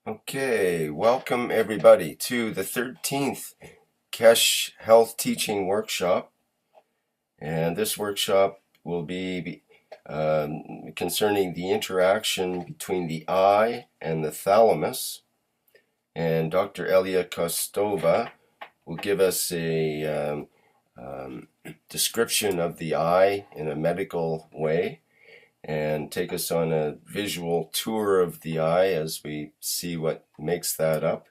Okay, welcome everybody to the 13th Kesh Health Teaching Workshop. And this workshop will be concerning the interaction between the eye and the thalamus. And Dr. Elia Kostova will give us a description of the eye in a medical way and take us on a visual tour of the eye as we see what makes that up.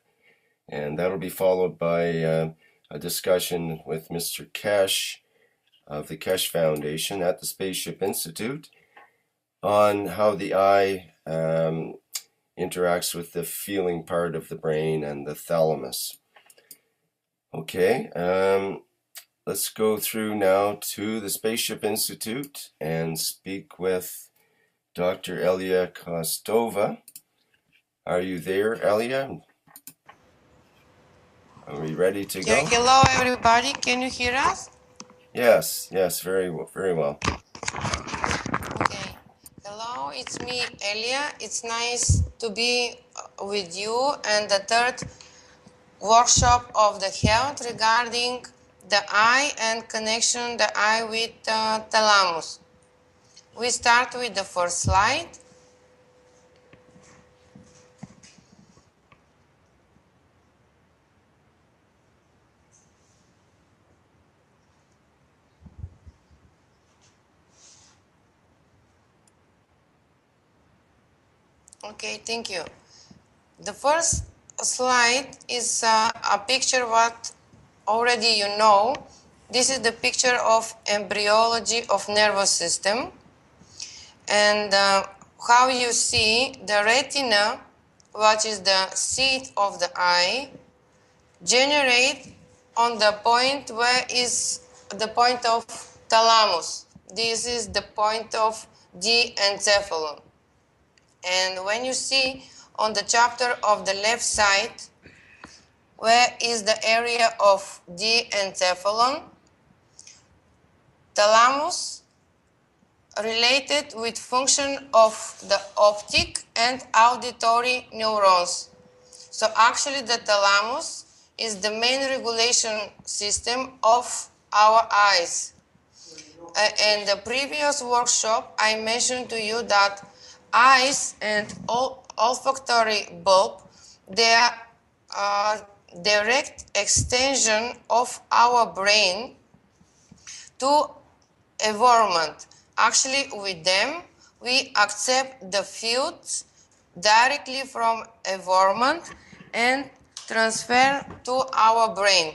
And that'll be followed by a discussion with Mr. Kesh of the Kesh Foundation at the Spaceship Institute on how the eye interacts with the feeling part of the brain and the thalamus. Okay, let's go through now to the Spaceship Institute and speak with Dr. Elia Kostova. Are you there, Elia? Are we ready to go? Hello, everybody. Can you hear us? Yes, very well. Okay. Hello, it's me, Elia. It's nice to be with you and the third workshop of the health regarding the eye and connection the eye with thalamus. We start with the first slide. Okay, thank you. The first slide is a picture what already you know. This is the picture of embryology of nervous system. And how you see the retina, which is the seat of the eye, generate on the point where is the point of thalamus. This is the point of the encephalon. And when you see on the chapter of the left side, where is the area of the encephalon, thalamus related with function of the optic and auditory neurons. So actually the thalamus is the main regulation system of our eyes. In the previous workshop, I mentioned to you that eyes and olfactory bulb, they are direct extension of our brain to environment. Actually, with them, we accept the fields directly from environment and transfer to our brain.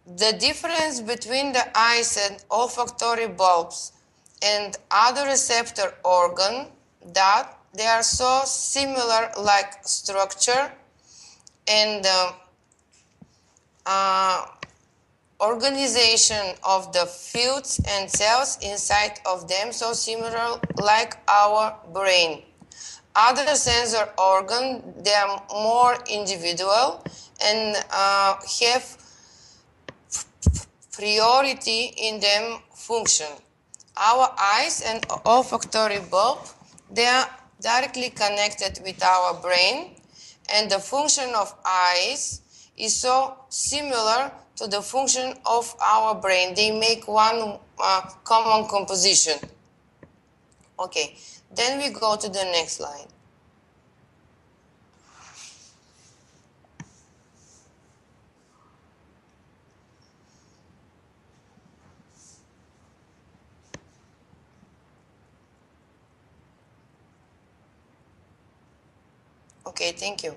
The difference between the eyes and olfactory bulbs and other receptor organ that they are so similar like structure and organization of the fields and cells inside of them, so similar like our brain. Other sensor organ, they are more individual and have priority in them function. Our eyes and olfactory bulb, they are directly connected with our brain, and the function of eyes is so similar to the function of our brain. They make one common composition. Okay, then we go to the next slide. Okay, thank you.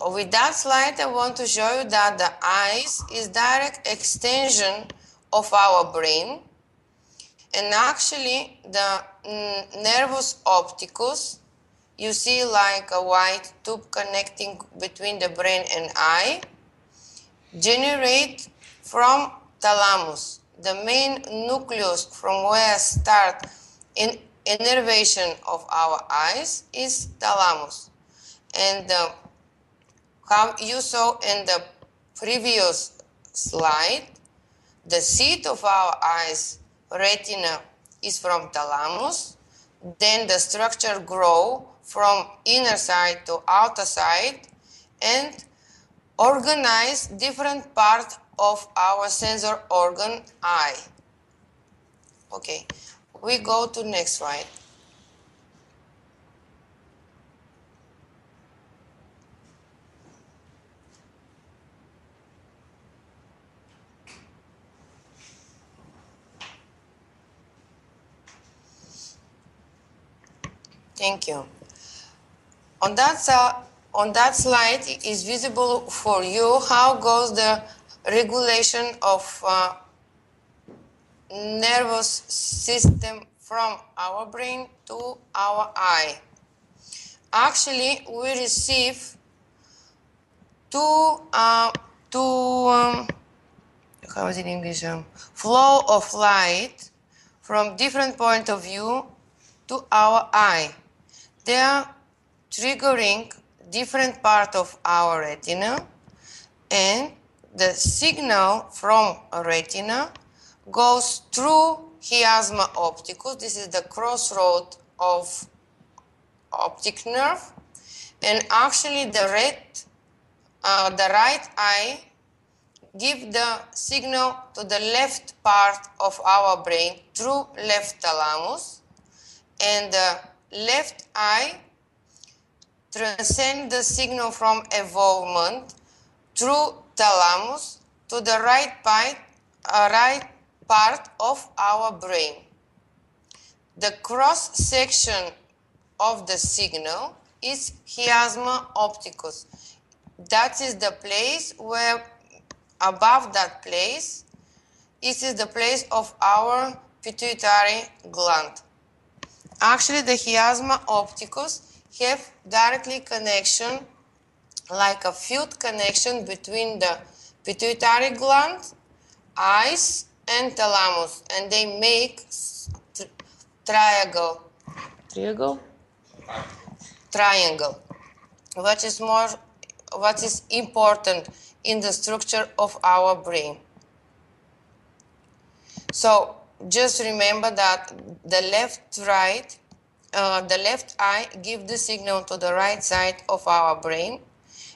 With that slide, I want to show you that the eyes is direct extension of our brain. And actually, the nervus opticus, you see like a white tube connecting between the brain and eye, generate from thalamus. The main nucleus from where start in innervation of our eyes is thalamus. And how you saw in the previous slide, the seat of our eyes, retina, is from thalamus. then the structure grow from inner side to outer side and organize different part of our sensor organ eye. Okay, we go to next slide. Thank you. On that slide is visible for you how goes the regulation of nervous system from our brain to our eye. Actually, we receive two how is it in English? Flow of light from different point of view to our eye. They are triggering different part of our retina, and the signal from a retina goes through chiasma opticus. This is the crossroad of optic nerve, and actually the right eye give the signal to the left part of our brain through left thalamus, and the left eye transcend the signal from involvement through thalamus to the right part of our brain. The cross section of the signal is chiasma opticus. That is the place where, above that place, it is the place of our pituitary gland. Actually, the chiasma opticus have directly connection, like a field connection between the pituitary gland, eyes, and thalamus, and they make triangle, what is important in the structure of our brain. So just remember that the left eye gives the signal to the right side of our brain,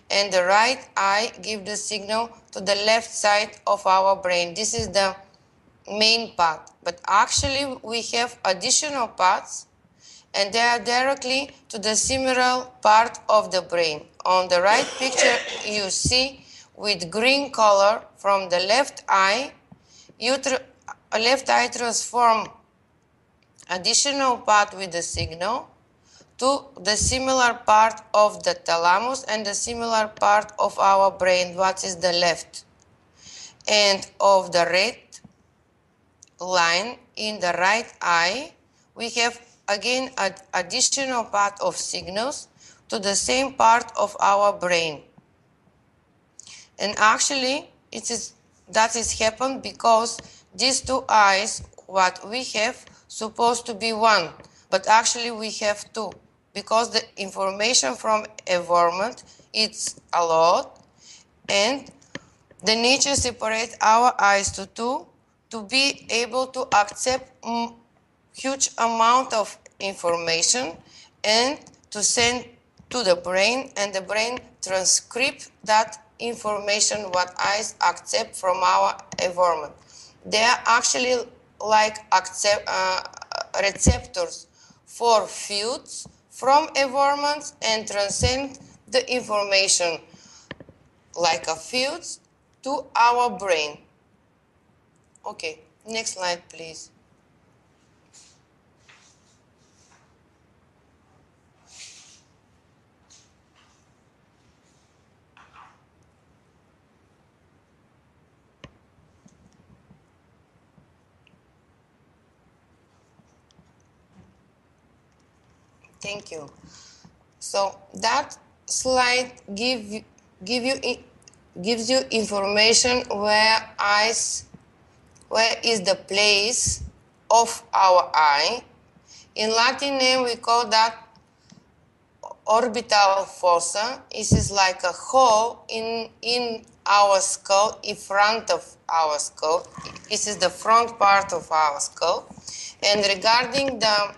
and the right eye gives the signal to the left side of our brain. This is the main path, but actually we have additional paths, and they are directly to the similar part of the brain. On the right picture you see with green color from the left eye, left eye transform additional path with the signal to the similar part of the thalamus and the similar part of our brain, what is the left. And of the red line in the right eye, we have again an additional part of signals to the same part of our brain. And actually, that is happened because these two eyes, what we have, supposed to be one, but actually we have two, because the information from environment it's a lot, and the nature separate our eyes to two to be able to accept huge amount of information and to send to the brain, and the brain transcribe that information what eyes accept from our environment. They are actually like receptors for fields from environments and transcend the information like a fields to our brain. Okay, next slide, please. Thank you. So that slide gives you information where is the place of our eye. In Latin name we call that orbital fossa. This is like a hole in our skull, in front of our skull. This is the front part of our skull. And regarding the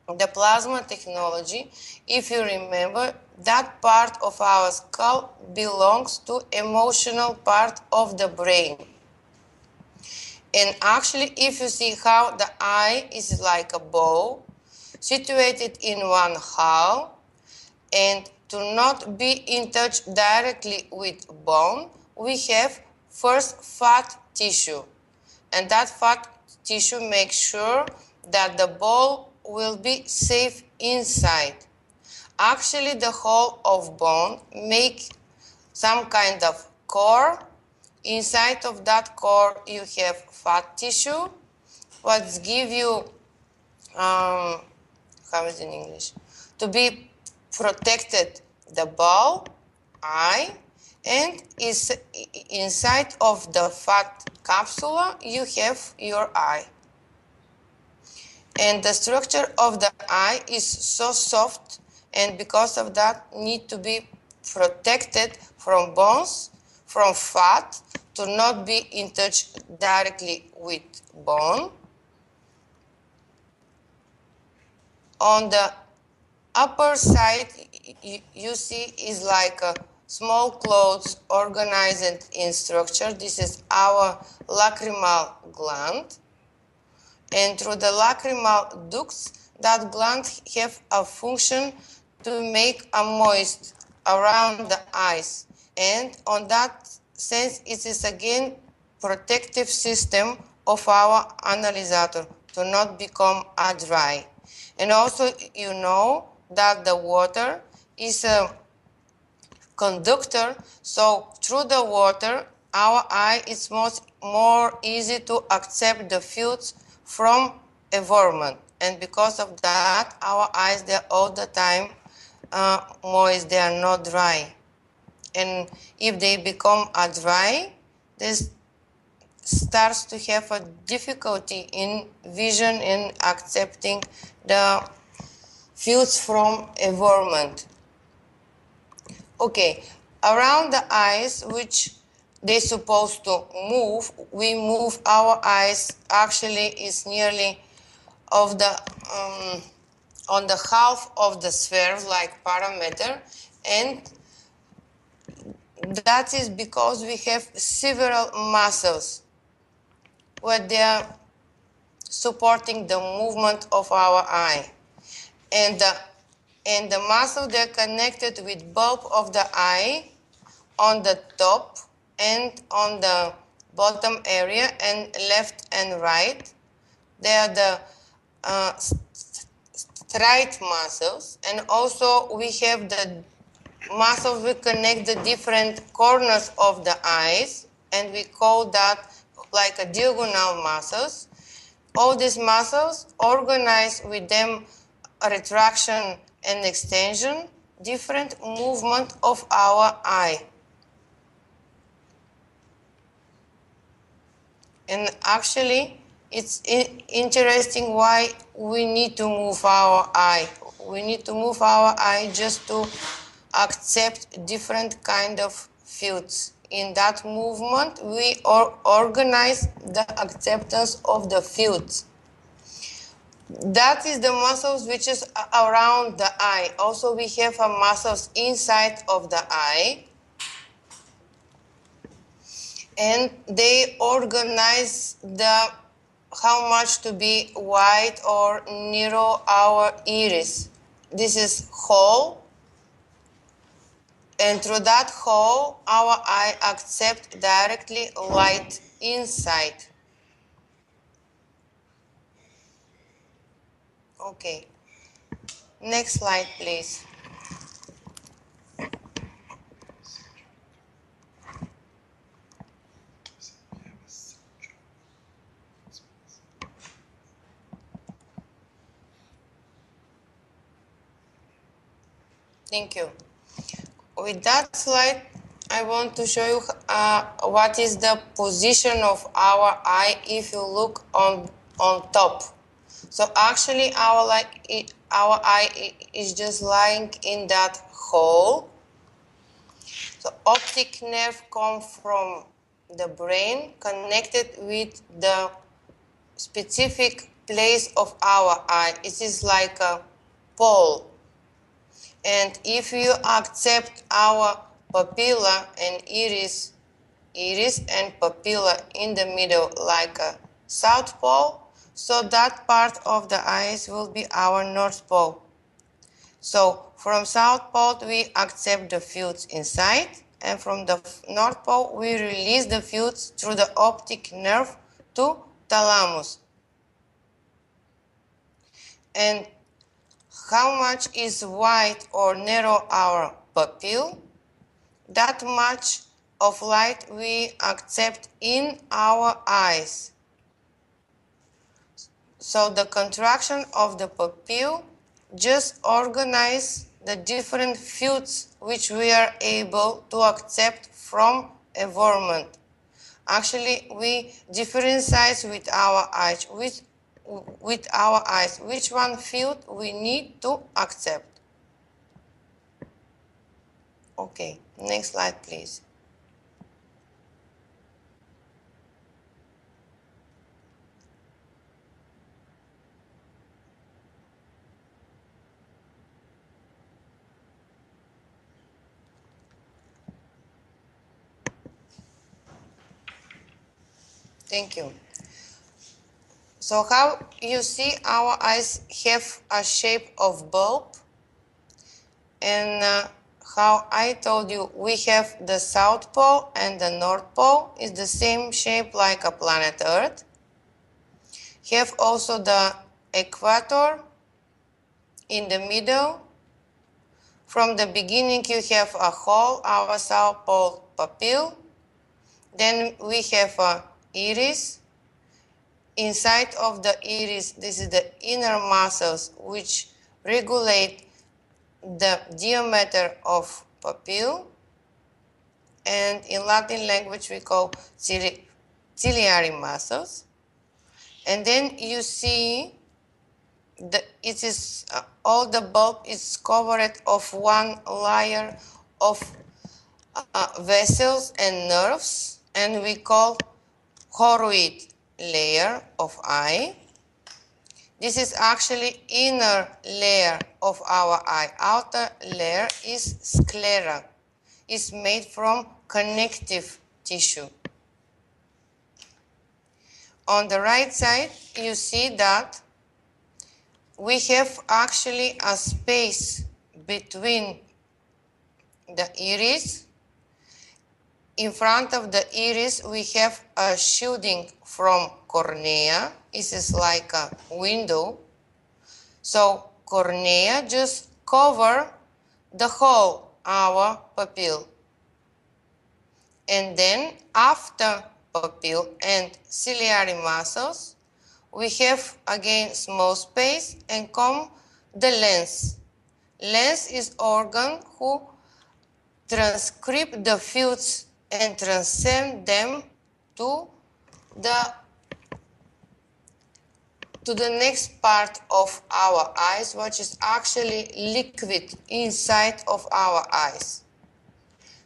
the plasma technology, if you remember, that part of our skull belongs to emotional part of the brain. And actually, if you see how the eye is like a bow, situated in one half, and to not be in touch directly with bone, we have first fat tissue. And that fat tissue makes sure that the ball will be safe inside. Actually, the whole of bone make some kind of core. Inside of that core, you have fat tissue, what give you, how is it in English? To be protected the ball, eye, and is inside of the fat capsule, you have your eye. And the structure of the eye is so soft, and because of that need to be protected from bones, from fat, to not be in touch directly with bone. On the upper side, you see is like a small clothes organized in structure. This is our lacrimal gland. And through the lacrimal ducts, that gland have a function to make a moist around the eyes. And on that sense, it is again protective system of our analyzer to not become a dry. And also, you know that the water is a conductor, so through the water, our eye is more easy to accept the fluids from environment. And because of that, our eyes, they're all the time moist, they are not dry. And if they become dry, this starts to have a difficulty in vision and accepting the fluids from environment. Okay, around the eyes, which they're supposed to move, we move our eyes, actually is nearly of the, on the half of the sphere, like parameter, and that is because we have several muscles where they are supporting the movement of our eye. And the muscles, they're connected with bulb of the eye on the top and on the bottom area, and left and right. They are the striate muscles, and also we have the muscles we connect the different corners of the eyes, and we call that like a diagonal muscles. All these muscles organize with them a retraction and extension, different movement of our eye. And actually, it's interesting why we need to move our eye. We need to move our eye just to accept different kind of fields. In that movement, we organize the acceptance of the fields. That is the muscles which is around the eye. Also, we have muscles inside of the eye. And they organize the how much to be wide or narrow our iris. This is hole, and through that hole, our eye accepts directly light inside. Okay, next slide, please. Thank you. With that slide, I want to show you what is the position of our eye if you look on top. So actually, our eye is just lying in that hole. So optic nerve comes from the brain, connected with the specific place of our eye. It is like a pole. And if you accept our papilla and iris and papilla in the middle like a south pole, so that part of the eyes will be our north pole. So from south pole we accept the fields inside, and from the north pole we release the fields through the optic nerve to thalamus. And how much is wide or narrow our pupil, that much of light we accept in our eyes. So the contraction of the pupil just organize the different fields which we are able to accept from environment. Actually, we differentiate with our eyes, which one field we need to accept. Okay, next slide, please. Thank you. So how you see our eyes have a shape of bulb, and how I told you we have the south pole and the north pole is the same shape like a planet Earth. Have also the equator in the middle. From the beginning you have a hole, our south pole pupil. Then we have a iris. Inside of the iris, this is the inner muscles which regulate the diameter of pupil, and in Latin language we call ciliary muscles. And then you see it is all the bulb is covered of one layer of vessels and nerves, and we call choroid layer of eye. This is actually inner layer of our eye. Outer layer is sclera. It's made from connective tissue. On the right side, you see that we have actually a space between the iris. In front of the iris, we have a shielding from cornea. This is like a window. So cornea just cover the whole our pupil. And then after pupil and ciliary muscles, we have again small space and come the lens. Lens is organ who transcribe the fields and transcend them to the next part of our eyes, which is actually liquid inside of our eyes.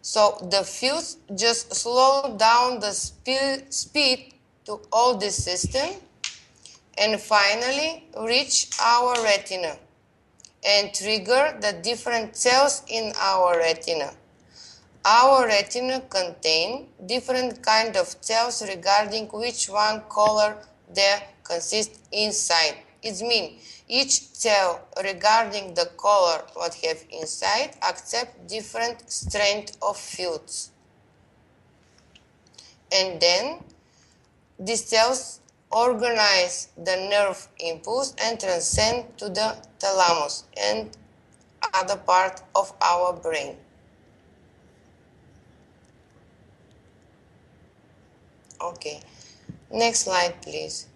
So the fields just slow down the speed to all the system and finally reach our retina and trigger the different cells in our retina. Our retina contains different kind of cells regarding which one color they consist inside. It means each cell regarding the color what have inside accept different strength of fields. And then these cells organize the nerve impulse and transcend to the thalamus and other part of our brain. Okay, next slide, please.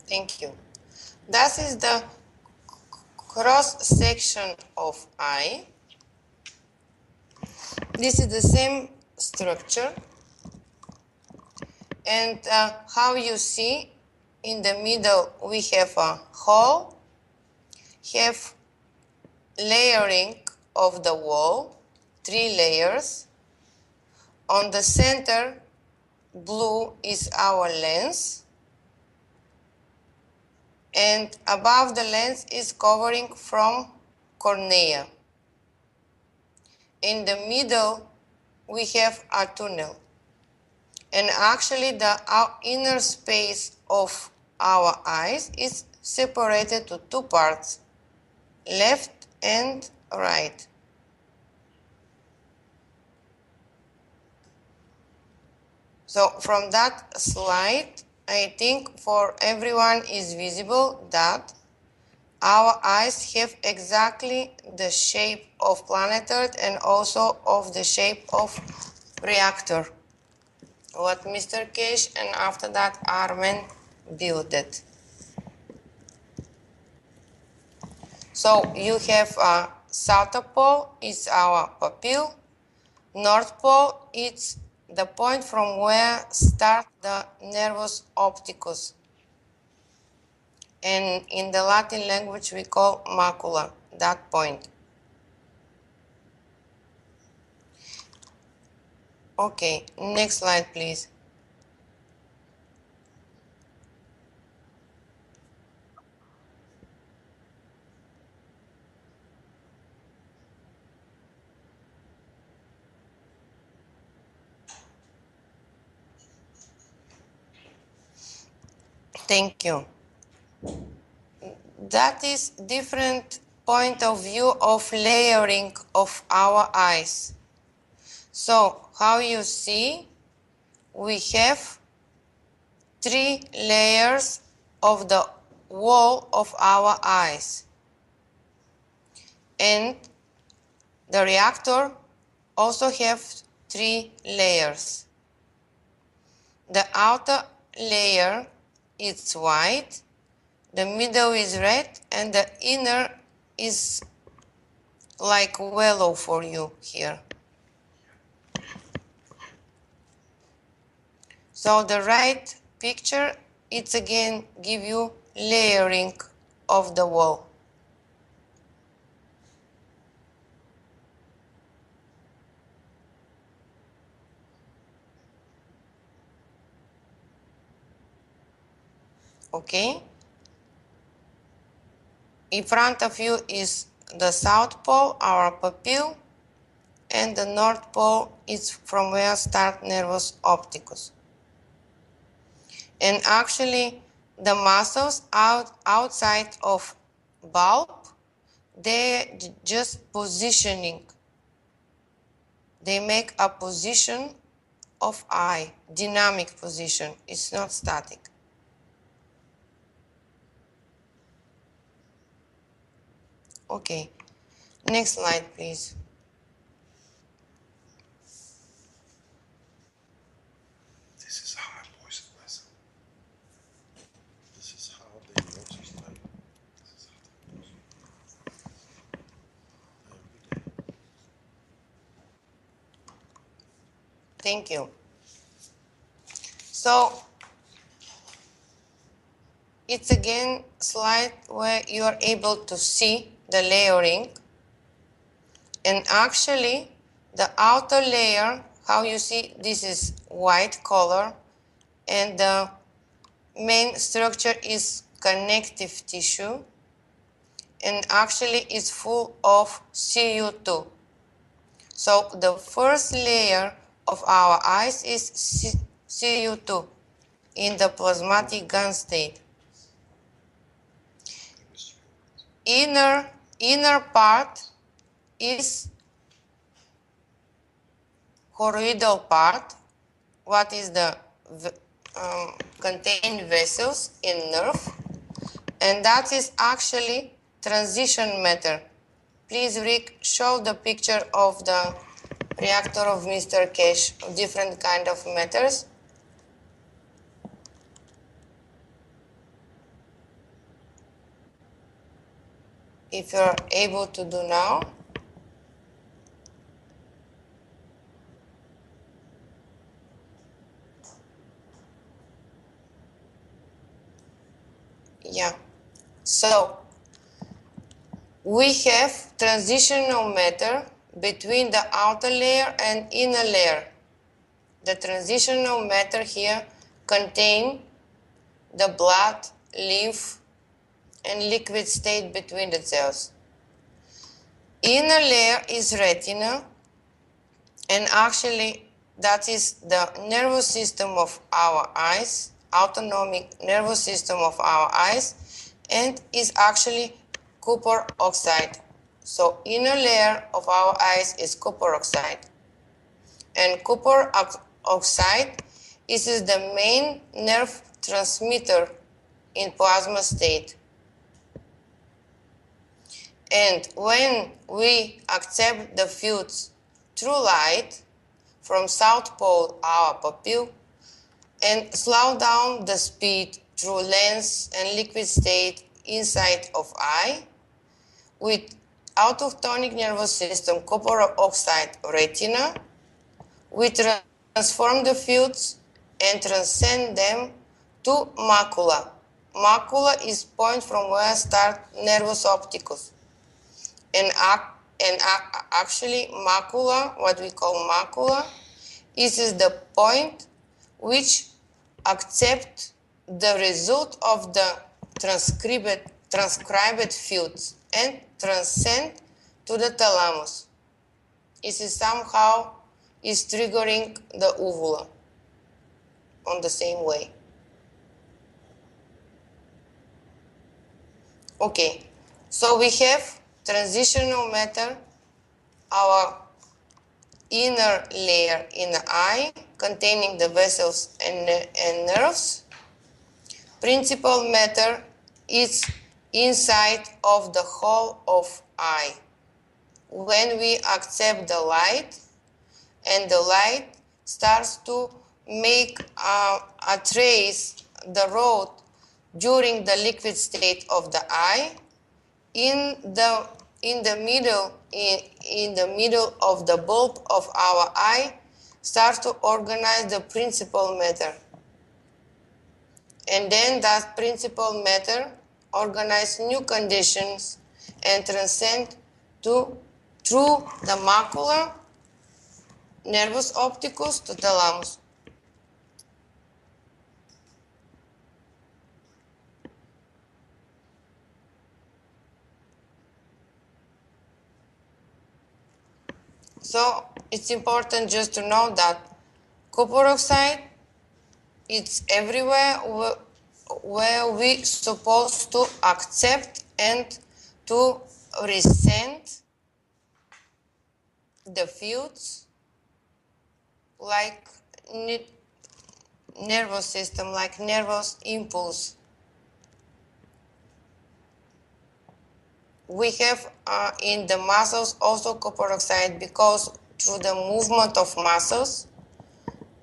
Thank you. That is the cross section of eye. This is the same structure, And how you see, in the middle we have a hole, have layering of the wall, 3 layers. On the center, blue is our lens, and above the lens is covering from cornea. In the middle, we have a tunnel. And actually, the inner space of our eyes is separated to 2 parts, left and right. So from that slide, I think for everyone is visible that our eyes have exactly the shape of planet Earth and also of the shape of reactor, what Mr. Cash and after that Armen built it. So you have South Pole is our pupil, North Pole is the point from where start the nervus opticus, and in the Latin language we call macula, that point. Okay, next slide please. Thank you. That is different point of view of layering of our eyes. So how you see, we have 3 layers of the wall of our eyes, and the reactor also have 3 layers. The outer layer is white, the middle is red, and the inner is like yellow for you here. So the right picture, it's again give you layering of the wall. Okay? In front of you is the South Pole, our pupil, and the North Pole is from where start nervus opticus. And actually, the muscles outside of bulb, they're just positioning. They make a position of eye, dynamic position. It's not static. Okay, next slide, please. This is how I voice listen. This is how they notice like this is how they every day. Thank you. So, it's again slide where you are able to see the layering, and actually the outer layer, how you see this is white color, and the main structure is connective tissue, and actually it's full of CU2. So the first layer of our eyes is CU2 in the plasmatic gun state. Inner part is choroidal part, what is the contained vessels in nerve, and that is actually transition matter. Please, Rick, show the picture of the reactor of Mr. Cash, different kind of matters. If you're able to do now. Yeah. So we have transitional matter between the outer layer and inner layer. The transitional matter here contain the blood, lymph, and liquid state between the cells. Inner layer is retina, and actually that is the nervous system of our eyes, autonomic nervous system of our eyes, and is actually copper oxide. So inner layer of our eyes is copper oxide. And copper oxide is the main nerve transmitter in plasma state. And when we accept the fields through light from south pole our pupil and slow down the speed through lens and liquid state inside of eye with autochtonic nervous system copper oxide retina, we transform the fields and transcend them to macula. Macula is point from where start nervus opticus. And actually macula, what we call macula, is the point which accept the result of the transcribed fields and transcend to the thalamus. It is somehow is triggering the uvula on the same way. Okay, so we have transitional matter, our inner layer in the eye containing the vessels and nerves. Principal matter is inside of the whole of eye. When we accept the light, and the light starts to make a trace the road during the liquid state of the eye in the middle of the bulb of our eye starts to organize the principal matter, and then that principal matter organize new conditions and transcend to through the macula, nervus opticus to thalamus. So it's important just to know that copper oxide it's everywhere where we supposed to accept and to resent the fields like nervous system, like nervous impulse. We have in the muscles also copper oxide because through the movement of muscles,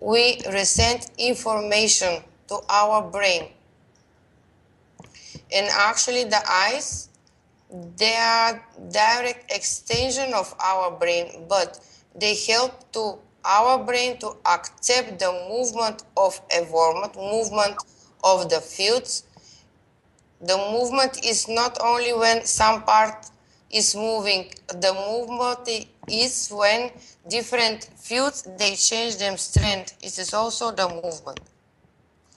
we resend information to our brain. And actually the eyes, they are direct extension of our brain, but they help to our brain to accept the movement of environment, movement of the fields. The movement is not only when some part is moving, the movement is when different fields, they change their strength. It is also the movement.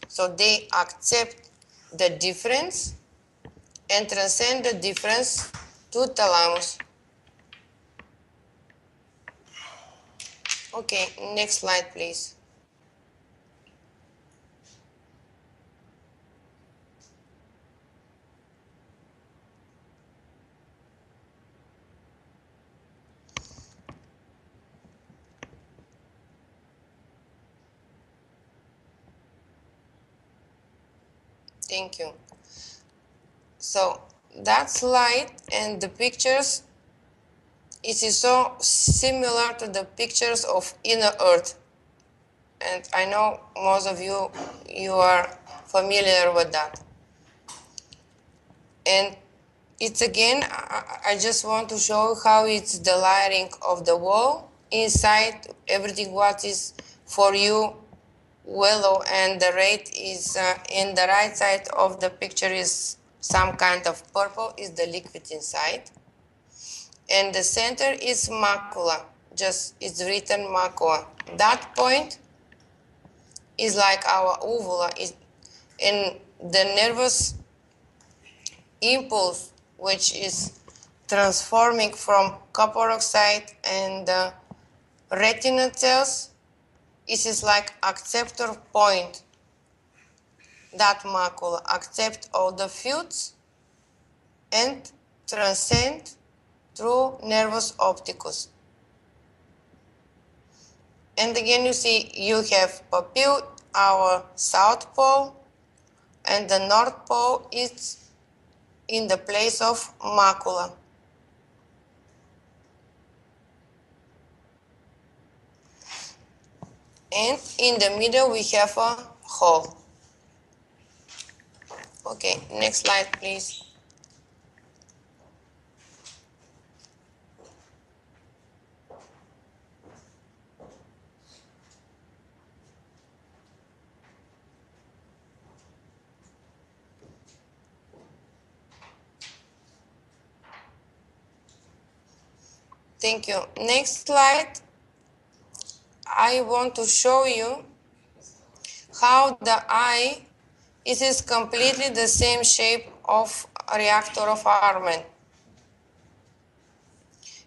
So they accept the difference and transcend the difference to thalamus. Okay, next slide, please. Thank you. So that slide and the pictures, it is so similar to the pictures of inner earth. And I know most of you are familiar with that. And it's again, I just want to show how it's the layering of the wall. Inside, everything what is for you yellow, and the red is in the right side of the picture is some kind of purple is the liquid inside. And the center is macula, just it's written macula. That point is like our uvula, and the nervous impulse, which is transforming from copper oxide and retinal cells, is like acceptor point. That macula accept all the fields and transcend through nervus opticus. And again, you see, you have pupil, our south pole, and the north pole is in the place of macula. And in the middle, we have a hole. Okay, next slide, please. Thank you. Next slide. I want to show you how the eye is completely the same shape of a reactor of Arman.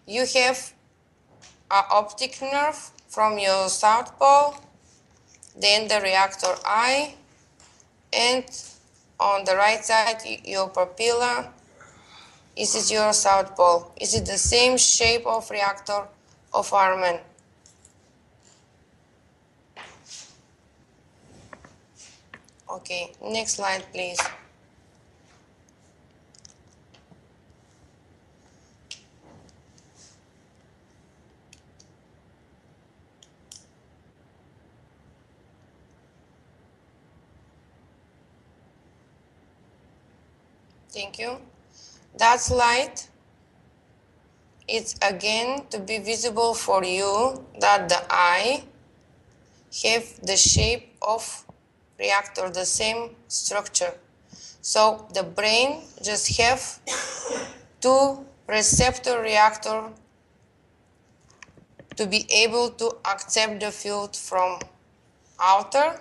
You have an optic nerve from your south pole, then the reactor eye, and on the right side your papilla. This is your south pole. This is the same shape of reactor of Arman. Okay, next slide, please. Thank you. That slide, it's again to be visible for you that the eye have the shape of reactor, the same structure. So the brain just have two receptor reactor to be able to accept the field from outer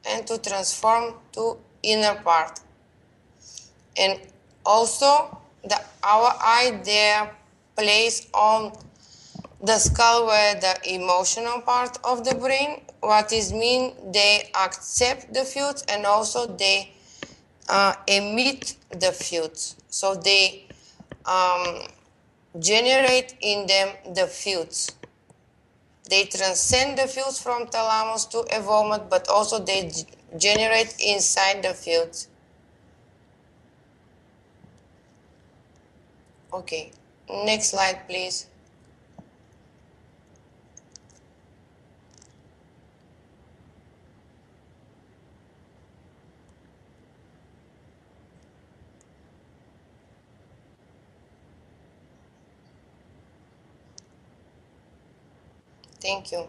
and to transform to inner part. And also our eye there placed on the skull where the emotional part of the brain, what is mean they accept the fields and also they emit the fields. So they generate in them the fields. They transcend the fields from thalamus to evomat, but also they generate inside the fields. Okay, next slide, please. Thank you.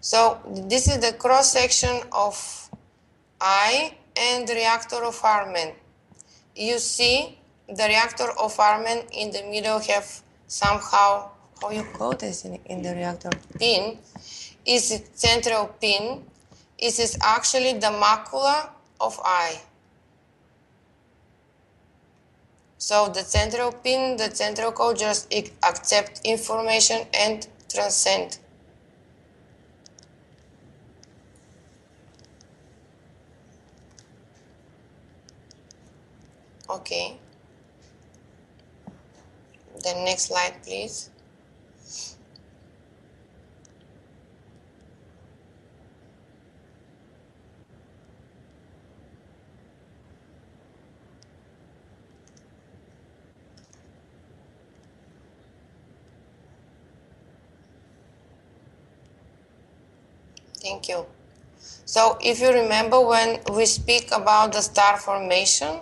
So this is the cross section of eye and reactor of Arman. You see the reactor of Arman in the middle have somehow, how you call this in the reactor? Pin. Is it central pin? It is actually the macula of eye. So the central pin, the central core just accept information and transcend. Okay. The next slide, please. Thank you. So if you remember when we speak about the star formation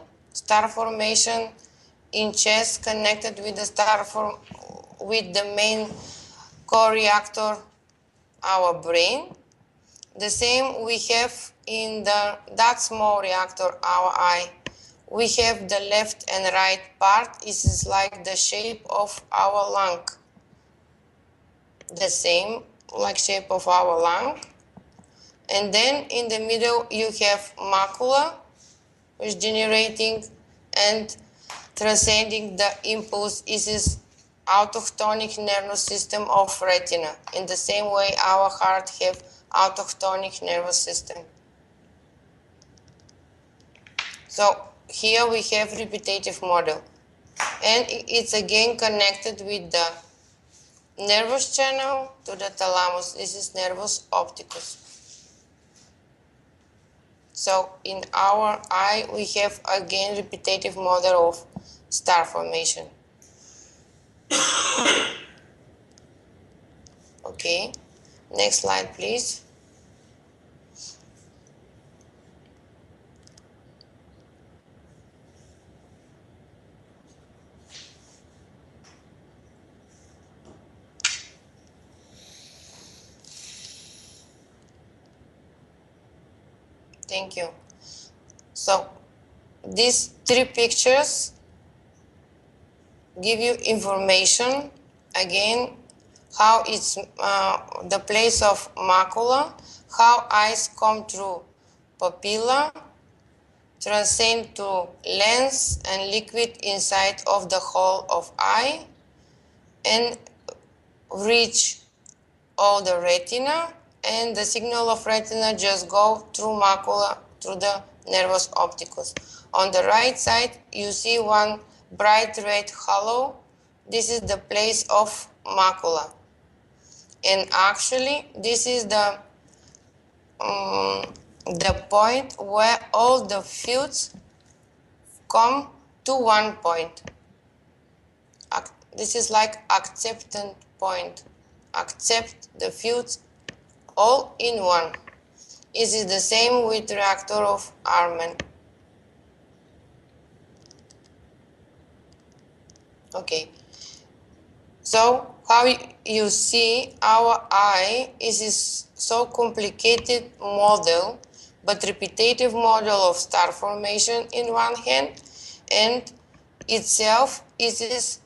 in chest connected with the with the main core reactor, our brain. The same we have in that small reactor, our eye. we have the left and right part. This is like the shape of our lung. The same like shape of our lung. And then in the middle you have macula, which is generating and transcending the impulse. This is autochtonic nervous system of retina. In the same way our heart have autochtonic nervous system. So here we have repetitive model. And it's again connected with the nervous channel to the thalamus. This is nervus opticus. So in our eye, we have again repetitive model of star formation. Okay, next slide, please. Thank you. So these three pictures give you information again how it's the place of macula, how eyes come through papilla, transcend to lens and liquid inside of the hole of eye, and reach all the retina, and the signal of retina just go through macula, through the nervus opticus. On the right side, you see one bright red halo. This is the place of macula. And actually, this is the point where all the fields come to one point. This is like acceptance point. Accept the fields all in one. This is the same with reactor of Arman. Okay. So how you see our eye is so complicated model, but repetitive model of star formation in one hand, and itself is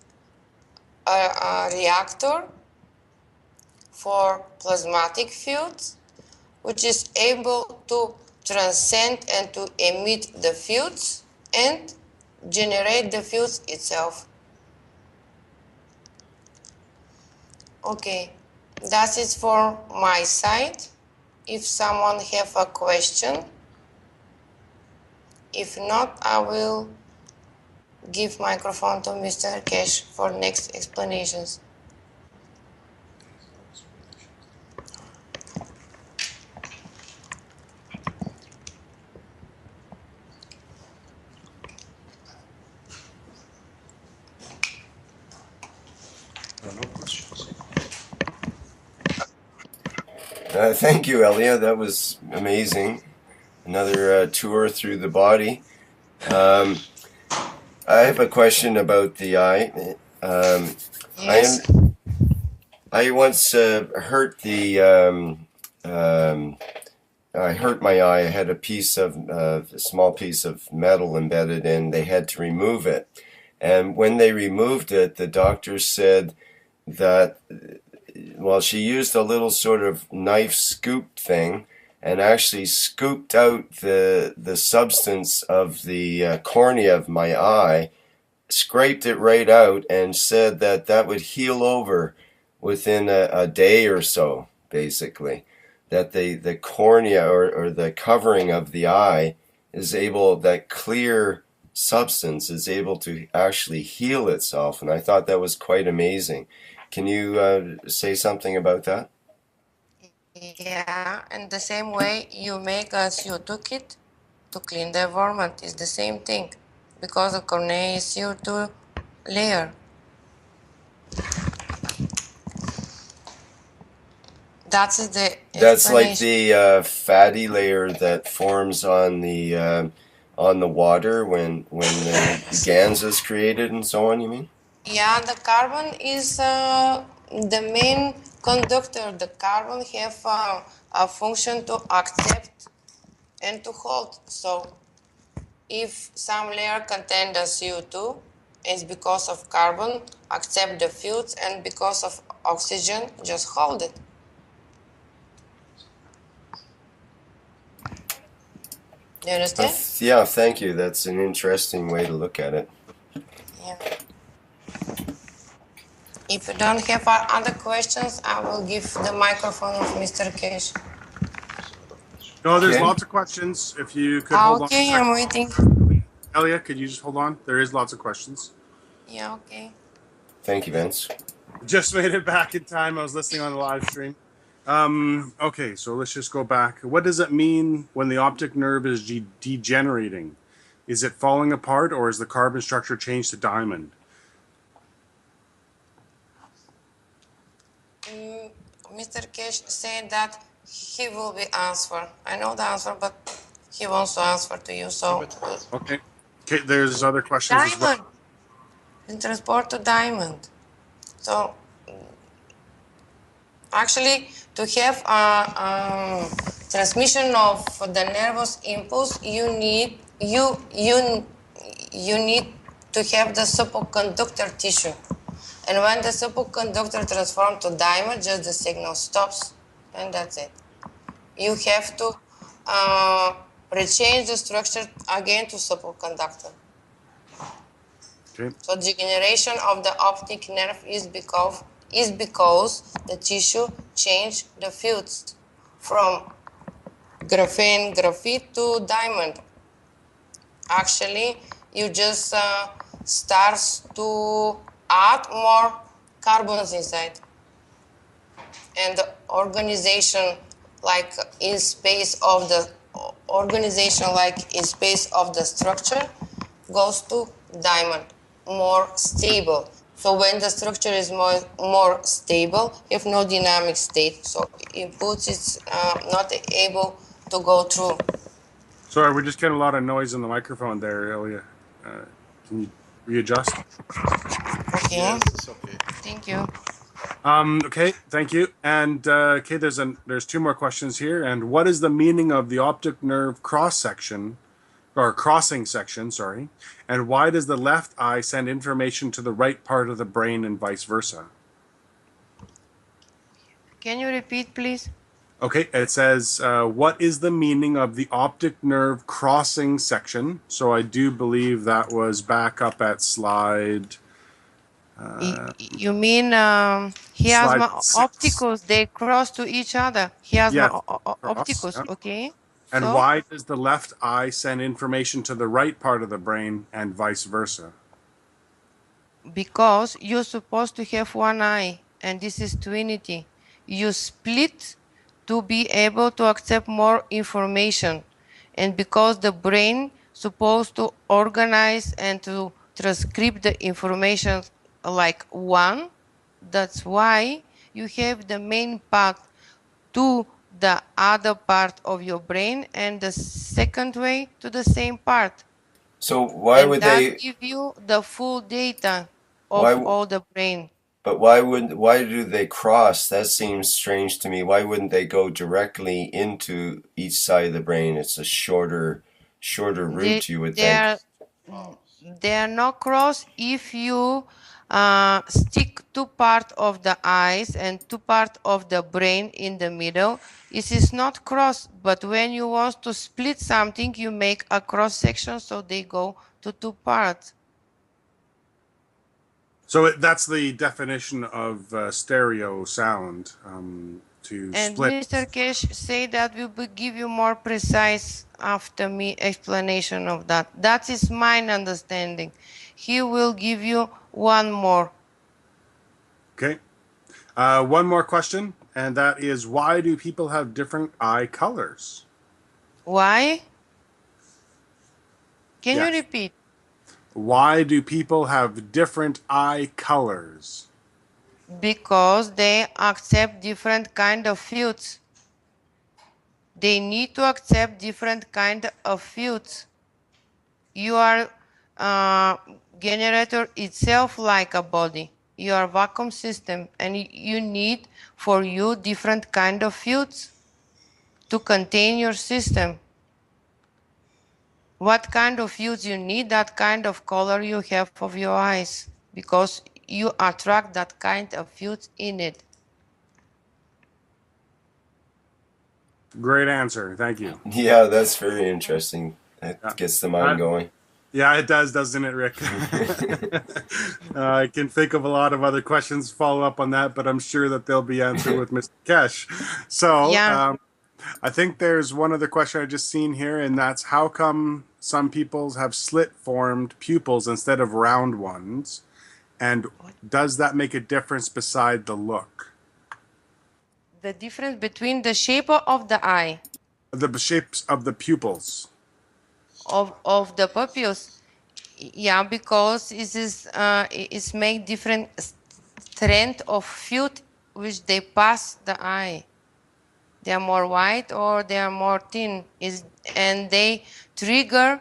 a reactor for plasmatic fields, which is able to transcend and to emit the fields and generate the fields itself. Okay, that's it for my side. If someone have a question, if not, I will give microphone to Mr. Cash for next explanations. No questions. Thank you, Elia. That was amazing. Another tour through the body. I have a question about the eye. Yes. I once hurt the. I hurt my eye. I had a small piece of metal embedded in. They had to remove it, and when they removed it, the doctor said that, well, she used a little sort of knife scoop thing and actually scooped out the substance of the cornea of my eye, scraped it right out, and said that that would heal over within a day or so, basically. That the cornea or the covering of the eye is able, that clear substance is able to actually heal itself. And I thought that was quite amazing. Can you say something about that? Yeah, and the same way you make a CO2 kit to clean the environment is the same thing, because the cornea is CO2 layer. That's the That's like explanation. the fatty layer that forms on the water when the GANS is created and so on. You mean? Yeah, the carbon is the main conductor. The carbon have a function to accept and to hold. So if some layer contain the CO2, it's because of carbon accept the fields, and because of oxygen just hold it. Do you understand? Yeah, thank you. That's an interesting way to look at it. Yeah. If you don't have other questions, I will give the microphone of Mr. Cash. No, there's Okay. lots of questions. If you could hold on. Okay, I'm waiting. Elia, could you just hold on? There is lots of questions. Yeah, okay. Thank you, Vince. Just made it back in time. I was listening on the live stream. Okay, so let's just go back. What does it mean when the optic nerve is degenerating? Is it falling apart, or is the carbon structure changed to diamond? Mr. Cash said that he will be answered. I know the answer, but he wants to answer to you. So Okay. Okay, there's other questions as well. diamond, and transport to diamond. So actually, to have a transmission of the nervous impulse, you need to have the superconductor tissue. And when the superconductor transforms to diamond, just the signal stops, and that's it. You have to rechange the structure again to superconductor. Okay. So degeneration of the optic nerve is because the tissue changed the fields from graphite to diamond. Actually, you just start to add more carbons inside, and the organization like in space of the structure goes to diamond, more stable. So when the structure is more stable, you have no dynamic state, so inputs is not able to go through. Sorry, we're just getting a lot of noise on the microphone there, Elia. Can you readjust? Okay. Yes, it's okay. Thank you. Okay, thank you. And okay, there's two more questions here. And what is the meaning of the optic nerve crossing section? Sorry. And why does the left eye send information to the right part of the brain and vice versa? Can you repeat, please? Okay, it says, what is the meaning of the optic nerve crossing section? So I do believe that was back up at slide. You mean Slide chiasma 6. opticus, they cross to each other. Chiasma Yes, opticus, yeah. okay. And So, why does the left eye send information to the right part of the brain and vice versa? because you're supposed to have one eye, and this is trinity. You split to be able to accept more information. And because the brain supposed to organize and to transcribe the information like one, that's why you have the main part to the other part of your brain, and the second way to the same part. So why And would that they? give you the full data of Why? all the brain. But why do they cross? That seems strange to me. Why wouldn't they go directly into each side of the brain? It's a shorter route, you would think. They are not cross if you stick two part of the eyes and two part of the brain in the middle. It is not cross, but when you want to split something, you make a cross section, so they go to two parts. So that's the definition of stereo sound, to And split. Mr. Cash say that we will give you more precise after me explanation of that. That is my understanding. He will give you one more. Okay. One more question, and that is, why do people have different eye colors? Why? Can you Yes. repeat? Why do people have different eye colors? Because they accept different kind of fields. They need to accept different kind of fields. Your generator itself like a body. Your vacuum system, and you need for you different kind of fields to contain your system. what kind of fuse you need, that kind of color you have of your eyes, because you attract that kind of fuse in it. Great answer. Thank you. Yeah, that's very interesting. That Yeah. gets the mind going. Yeah, it does, doesn't it, Rick? I can think of a lot of other questions to follow up on that, but I'm sure that they'll be answered with Mr. Kesh. So Yeah. I think there's one other question I just seen here, and that's how come some peoples have slit-formed pupils instead of round ones? And does that make a difference beside the look? The difference between the shape of the eye, The shapes of the pupils. of the pupils. Yeah, because it's make different strength of fluid which they pass the eye. They are more white or they are more thin, and they trigger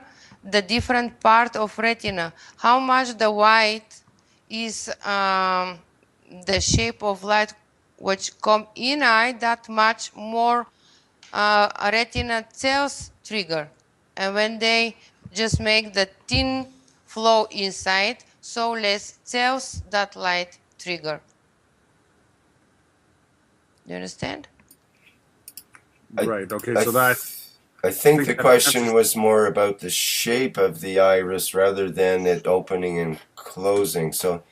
the different part of retina. How much the white is the shape of light which come in eye, that much more retina cells trigger. And when they just make the thin flow inside, so less cells that light trigger. Do you understand? Right. Okay. I So that I think the that question answers- was more about the shape of the iris rather than it opening and closing. So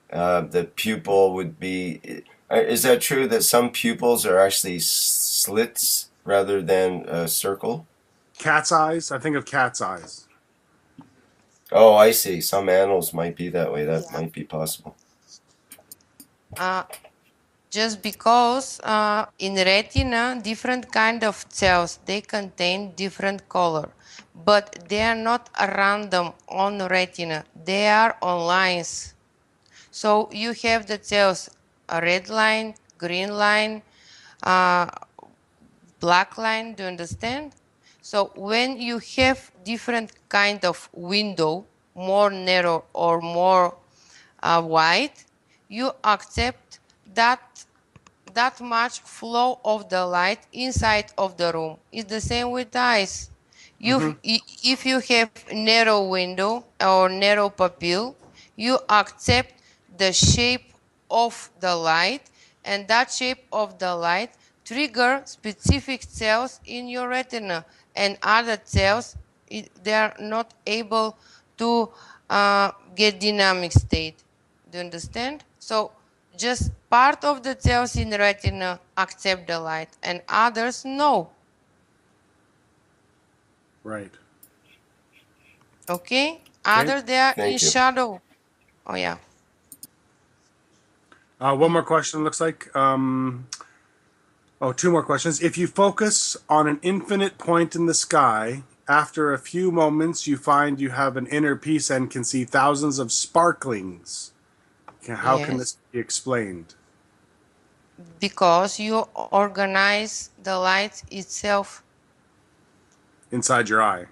the pupil would be. Is that true that some pupils are actually slits rather than a circle? cat's eyes. I think of cat's eyes. Oh, I see. Some animals might be that way. That might be possible. Just because in retina different kind of cells, they contain different color, but they are not random on retina, they are on lines. So you have the cells, a red line, green line, black line. Do you understand? So when you have different kind of window, more narrow or more wide, you accept that much flow of the light inside of the room. It's the same with eyes. If you have narrow window or narrow pupil, you accept the shape of the light, and that shape of the light trigger specific cells in your retina, and other cells, they are not able to get dynamic state. Do you understand? So just part of the cells in the retina accept the light and others no. Right. Okay? Others, they are in Thank you. shadow. Oh yeah. One more question. Looks like. Two more questions. If you focus on an infinite point in the sky, after a few moments, you find you have an inner peace and can see thousands of sparklings. How can this be explained? Because you organize the light itself. Inside your eye,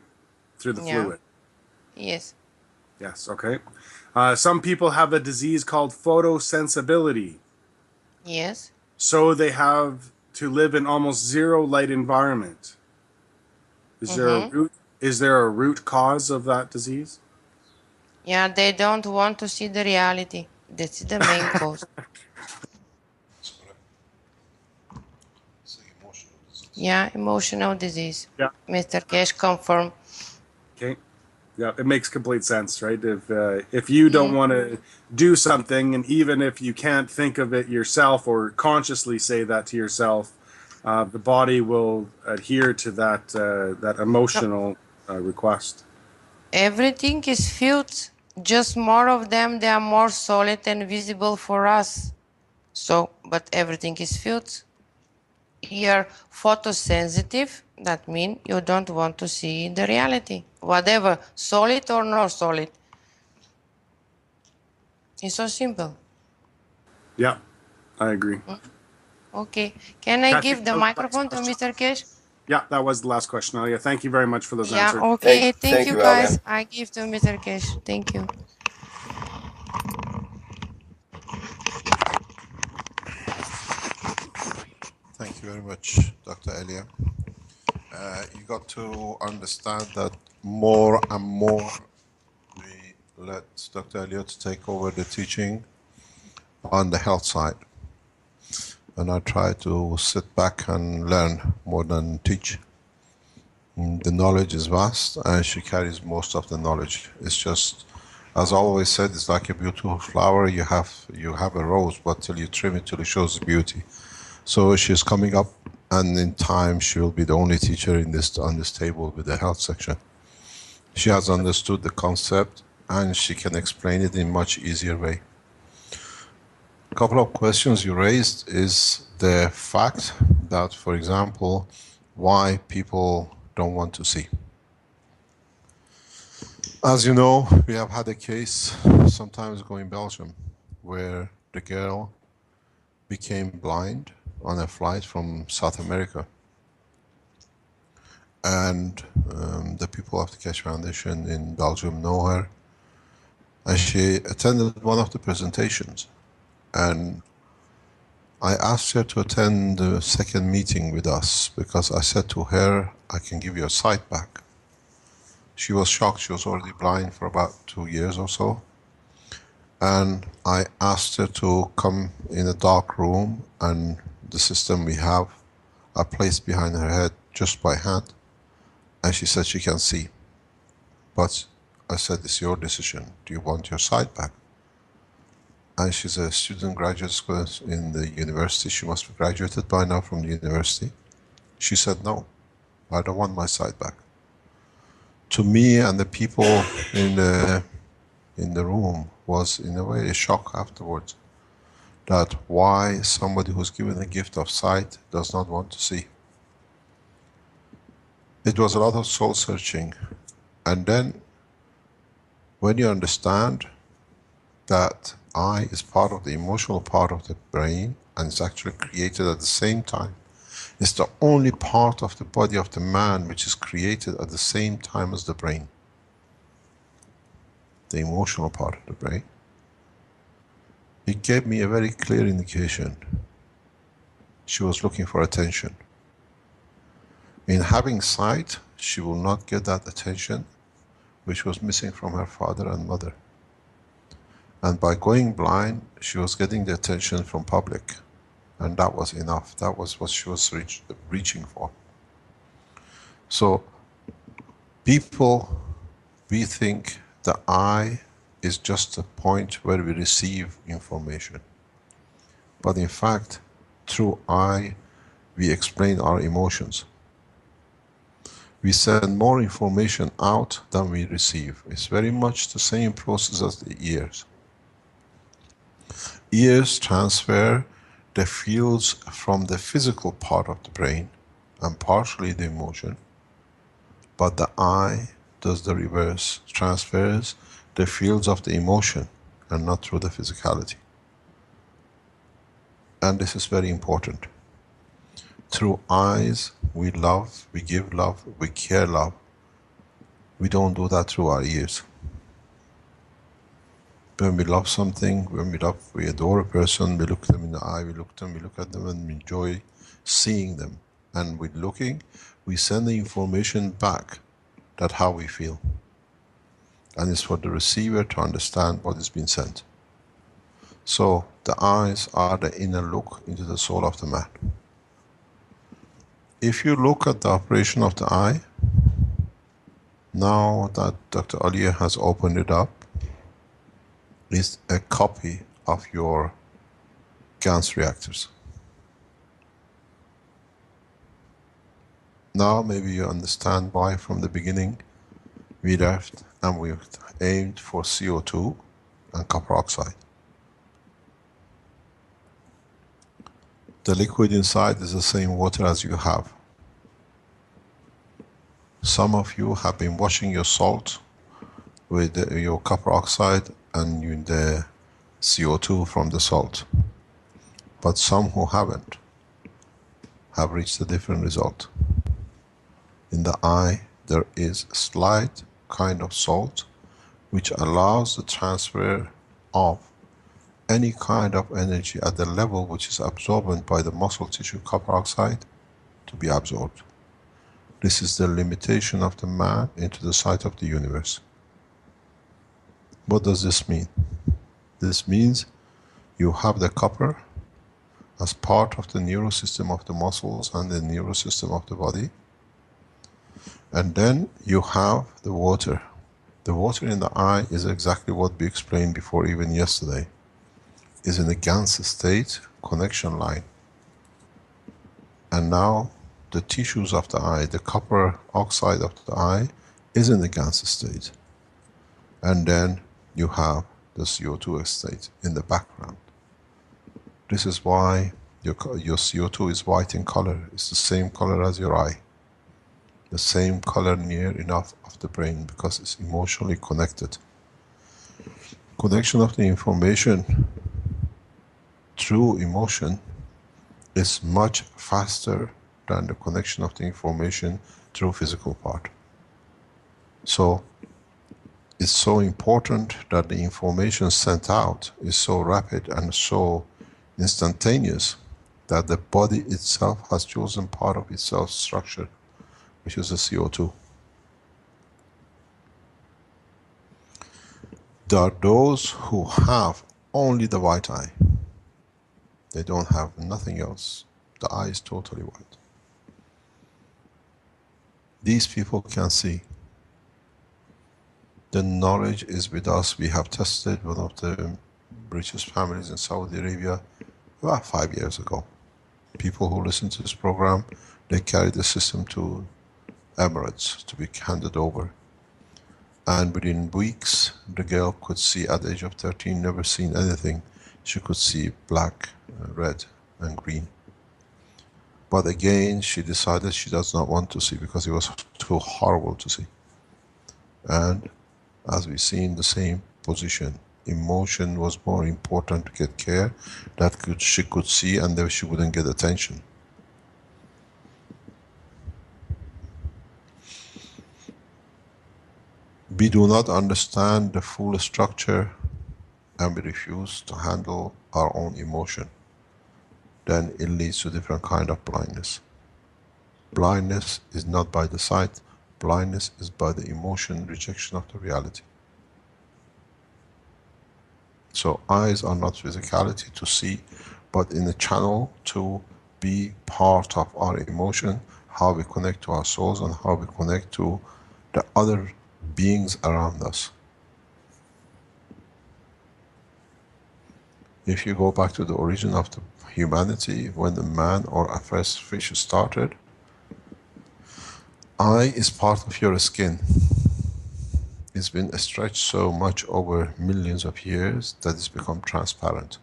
through the Yeah. fluid. Yes. Yes, okay. Some people have a disease called photosensibility. Yes. So they have to live in almost zero light environment. Is there a root cause of that disease? Yeah, they don't want to see the reality. That's the main cause. Yeah, emotional disease. Yeah. Mr. Cash confirm. Okay. Yeah, it makes complete sense, right? If you don't want to do something, and even if you can't think of it yourself or consciously say that to yourself, the body will adhere to that emotional request. Everything is filled. Just more of them, they are more solid and visible for us. So, but everything is filled. You're photosensitive, that means you don't want to see the reality, whatever, solid or not solid. It's so simple. Yeah, I agree. Okay, can I Kathy, give the that was the last microphone to question. Mr. Cash? Yeah, that was the last question, Alia. Thank you very much for those Yeah, answers. okay, thank you you, Alia. guys. I give to Mr. Cash. Thank you. Thank you very much, Dr. Elia. You got to understand that more and more we let Dr. Elliot take over the teaching on the health side. And I try to sit back and learn more than teach. The knowledge is vast and she carries most of the knowledge. It's just, as I always said, it's like a beautiful flower. You have a rose, but till you trim it, till it shows the beauty. So she's coming up, and in time she will be the only teacher on this table with the health section. She has understood the concept and she can explain it in much easier way. A couple of questions you raised is the fact that, for example, why people don't want to see. As you know, we have had a case some time ago in Belgium where the girl became blind on a flight from South America. And the people of the Keshe Foundation in Belgium know her. And she attended one of the presentations. And I asked her to attend the second meeting with us because I said to her, I can give you a sight back. She was shocked. She was already blind for about 2 years or so. And I asked her to come in a dark room, and the system we have, I placed behind her head just by hand. And she said she can see. But I said, it's your decision. Do you want your sight back? And she's a student graduate school in the university. She must be graduated by now from the university. She said, no, I don't want my sight back. To me and the people in the room was in a way a shock afterwards, that why somebody who's given a gift of sight does not want to see. It was a lot of soul searching. And then when you understand that eye is part of the emotional part of the brain and it's actually created at the same time, it's the only part of the body of the man which is created at the same time as the brain. The emotional part of the brain. It gave me a very clear indication. She was looking for attention. In having sight, she will not get that attention which was missing from her father and mother. And by going blind, she was getting the attention from public. And that was enough. That was what she was reaching for. So, people, we think the eye is just a point where we receive information. But in fact, through eye, we explain our emotions. We send more information out than we receive. It's very much the same process as the ears. Ears transfer the fields from the physical part of the brain and partially the emotion, but the eye does the reverse, transfers the fields of the emotion and not through the physicality. And this is very important. Through eyes, we love, we give love, we care love. We don't do that through our ears. When we love something, we adore a person, we look them in the eye, we look at them and we enjoy seeing them. And with looking, we send the information back. That's how we feel. And it's for the receiver to understand what is being sent. So the eyes are the inner look into the soul of the man. If you look at the operation of the eye, now that Dr. Aliya has opened it up, is a copy of your GANS reactors. Now maybe you understand why from the beginning we left and we aimed for CO2 and copper oxide. The liquid inside is the same water as you have. Some of you have been washing your salt with your copper oxide and the CO2 from the salt. But some who haven't have reached a different result. In the eye, there is a slight kind of salt which allows the transfer of any kind of energy at the level which is absorbed by the muscle tissue copper oxide to be absorbed. This is the limitation of the man into the sight of the universe. What does this mean? This means you have the copper as part of the neural system of the muscles and the neural system of the body. And then you have the water. The water in the eye is exactly what we explained before, even yesterday. Is in a GANS state connection line. And now the tissues of the eye, the copper oxide of the eye, is in the GANS state. And then you have the CO2 state in the background. This is why your CO2 is white in color. It's the same color as your eye. The same color near enough of the brain because it's emotionally connected. Connection of the information through emotion is much faster than the connection of the information through physical part. So it's so important that the information sent out is so rapid and so instantaneous that the body itself has chosen part of its self structure, which is the CO2. There are those who have only the white eye. They don't have nothing else. The eye is totally white. These people can see. The knowledge is with us. We have tested one of the richest families in Saudi Arabia about 5 years ago. People who listen to this program, they carried the system to Emirates to be handed over. And within weeks, the girl could see at the age of 13, never seen anything. She could see black, red, and green. But again, she decided she does not want to see because it was too horrible to see. And as we see in the same position, emotion was more important to get care that she could see, and then she wouldn't get attention. We do not understand the full structure and we refuse to handle our own emotion. Then it leads to different kind of blindness. Blindness is not by the sight, blindness is by the emotion, rejection of the reality. So eyes are not physicality to see, but in a channel to be part of our emotion, how we connect to our souls and how we connect to the other beings around us. If you go back to the origin of the humanity, when the man or a first fish started, eye is part of your skin. It's been stretched so much over millions of years that it's become transparent.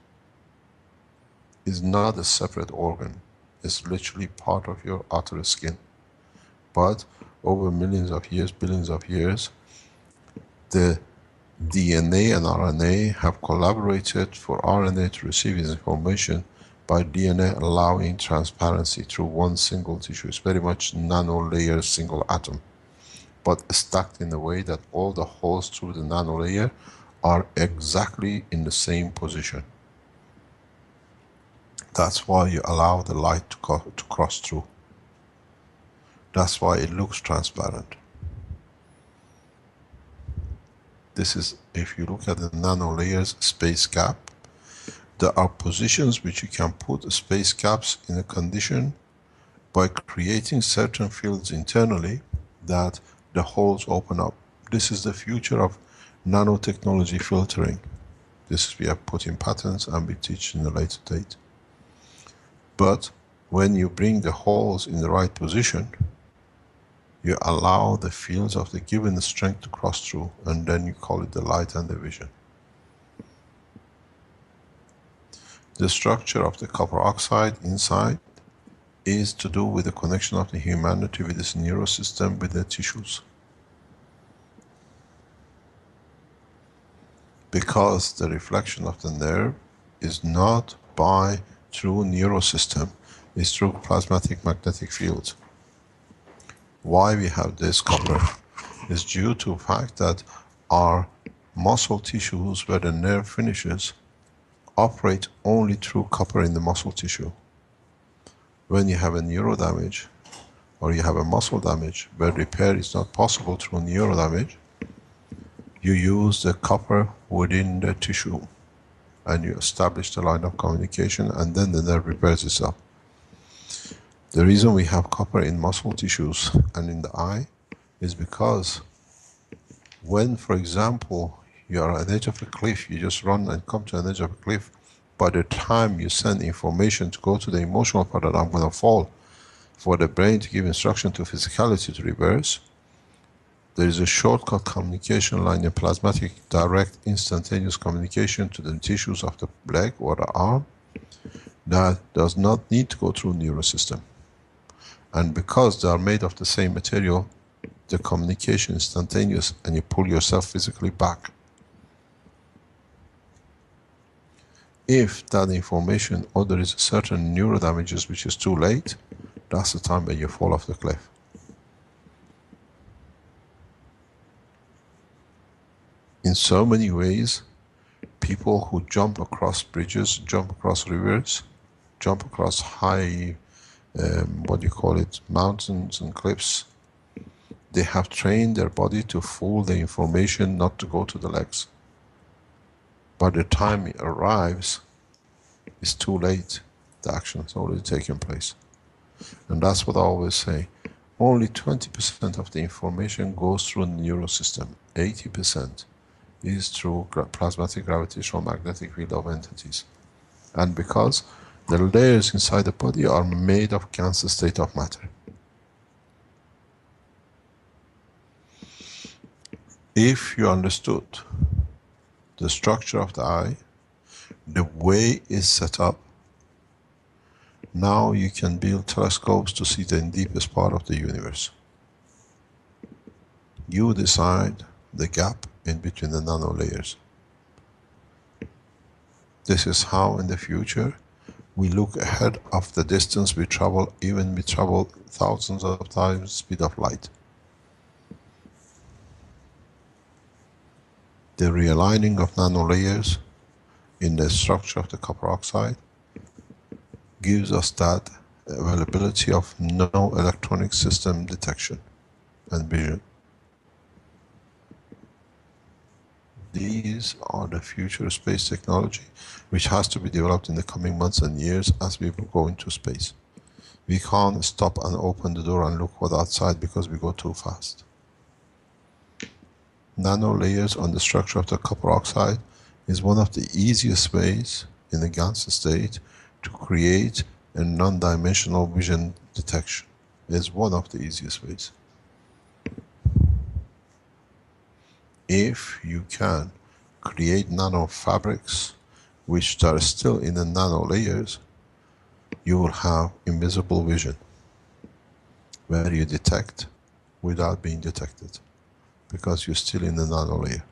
It's not a separate organ. It's literally part of your outer skin. But over millions of years, billions of years, the DNA and RNA have collaborated for RNA to receive its information by DNA allowing transparency through one single tissue. It's very much nano layer single atom, but stacked in a way that all the holes through the nano layer are exactly in the same position. That's why you allow the light to cross through. That's why it looks transparent. This is, if you look at the nano layers space gap, there are positions which you can put space gaps in a condition by creating certain fields internally that the holes open up. This is the future of nanotechnology filtering. This is we have put in patents and we teach in a later date. But when you bring the holes in the right position, you allow the fields of the given strength to cross through, and then you call it the light and the vision. The structure of the copper oxide inside is to do with the connection of the humanity with this neural system with the tissues. Because the reflection of the nerve is not by through neural system, it's through plasmatic magnetic fields. Why we have this copper is due to the fact that our muscle tissues where the nerve finishes operate only through copper in the muscle tissue. When you have a neuro damage, or you have a muscle damage where repair is not possible through neuro damage, you use the copper within the tissue and you establish the line of communication, and then the nerve repairs itself. The reason we have copper in muscle tissues and in the eye is because when, for example, you are at the edge of a cliff, you just run and come to an edge of a cliff, by the time you send information to go to the emotional part that I'm going to fall, for the brain to give instruction to physicality to reverse, there is a shortcut communication line, a plasmatic, direct, instantaneous communication to the tissues of the leg or the arm that does not need to go through nervous system. And because they are made of the same material, the communication is instantaneous and you pull yourself physically back. If that information, or there is a certain neuro damages which is too late, that's the time when you fall off the cliff. In so many ways, people who jump across bridges, jump across rivers, jump across high, mountains and cliffs, they have trained their body to fool the information not to go to the legs. By the time it arrives, it's too late. The action has already taken place. And that's what I always say. Only 20% of the information goes through the neural system. 80% is through plasmatic gravitational magnetic field of entities. And because the layers inside the body are made of gans state of matter. If you understood the structure of the eye, the way it's set up, now you can build telescopes to see the deepest part of the universe. You decide the gap in between the nano layers. This is how in the future we look ahead of the distance we travel, even we travel thousands of times speed of light. The realigning of nano layers in the structure of the copper oxide gives us that availability of no electronic system detection and vision. These are the future space technology which has to be developed in the coming months and years as we go into space. We can't stop and open the door and look what's outside because we go too fast. Nano layers on the structure of the copper oxide is one of the easiest ways in the GANS state to create a non-dimensional vision detection. It's one of the easiest ways. If you can create nano fabrics which are still in the nano layers, you will have invisible vision where you detect without being detected because you're still in the nano layer.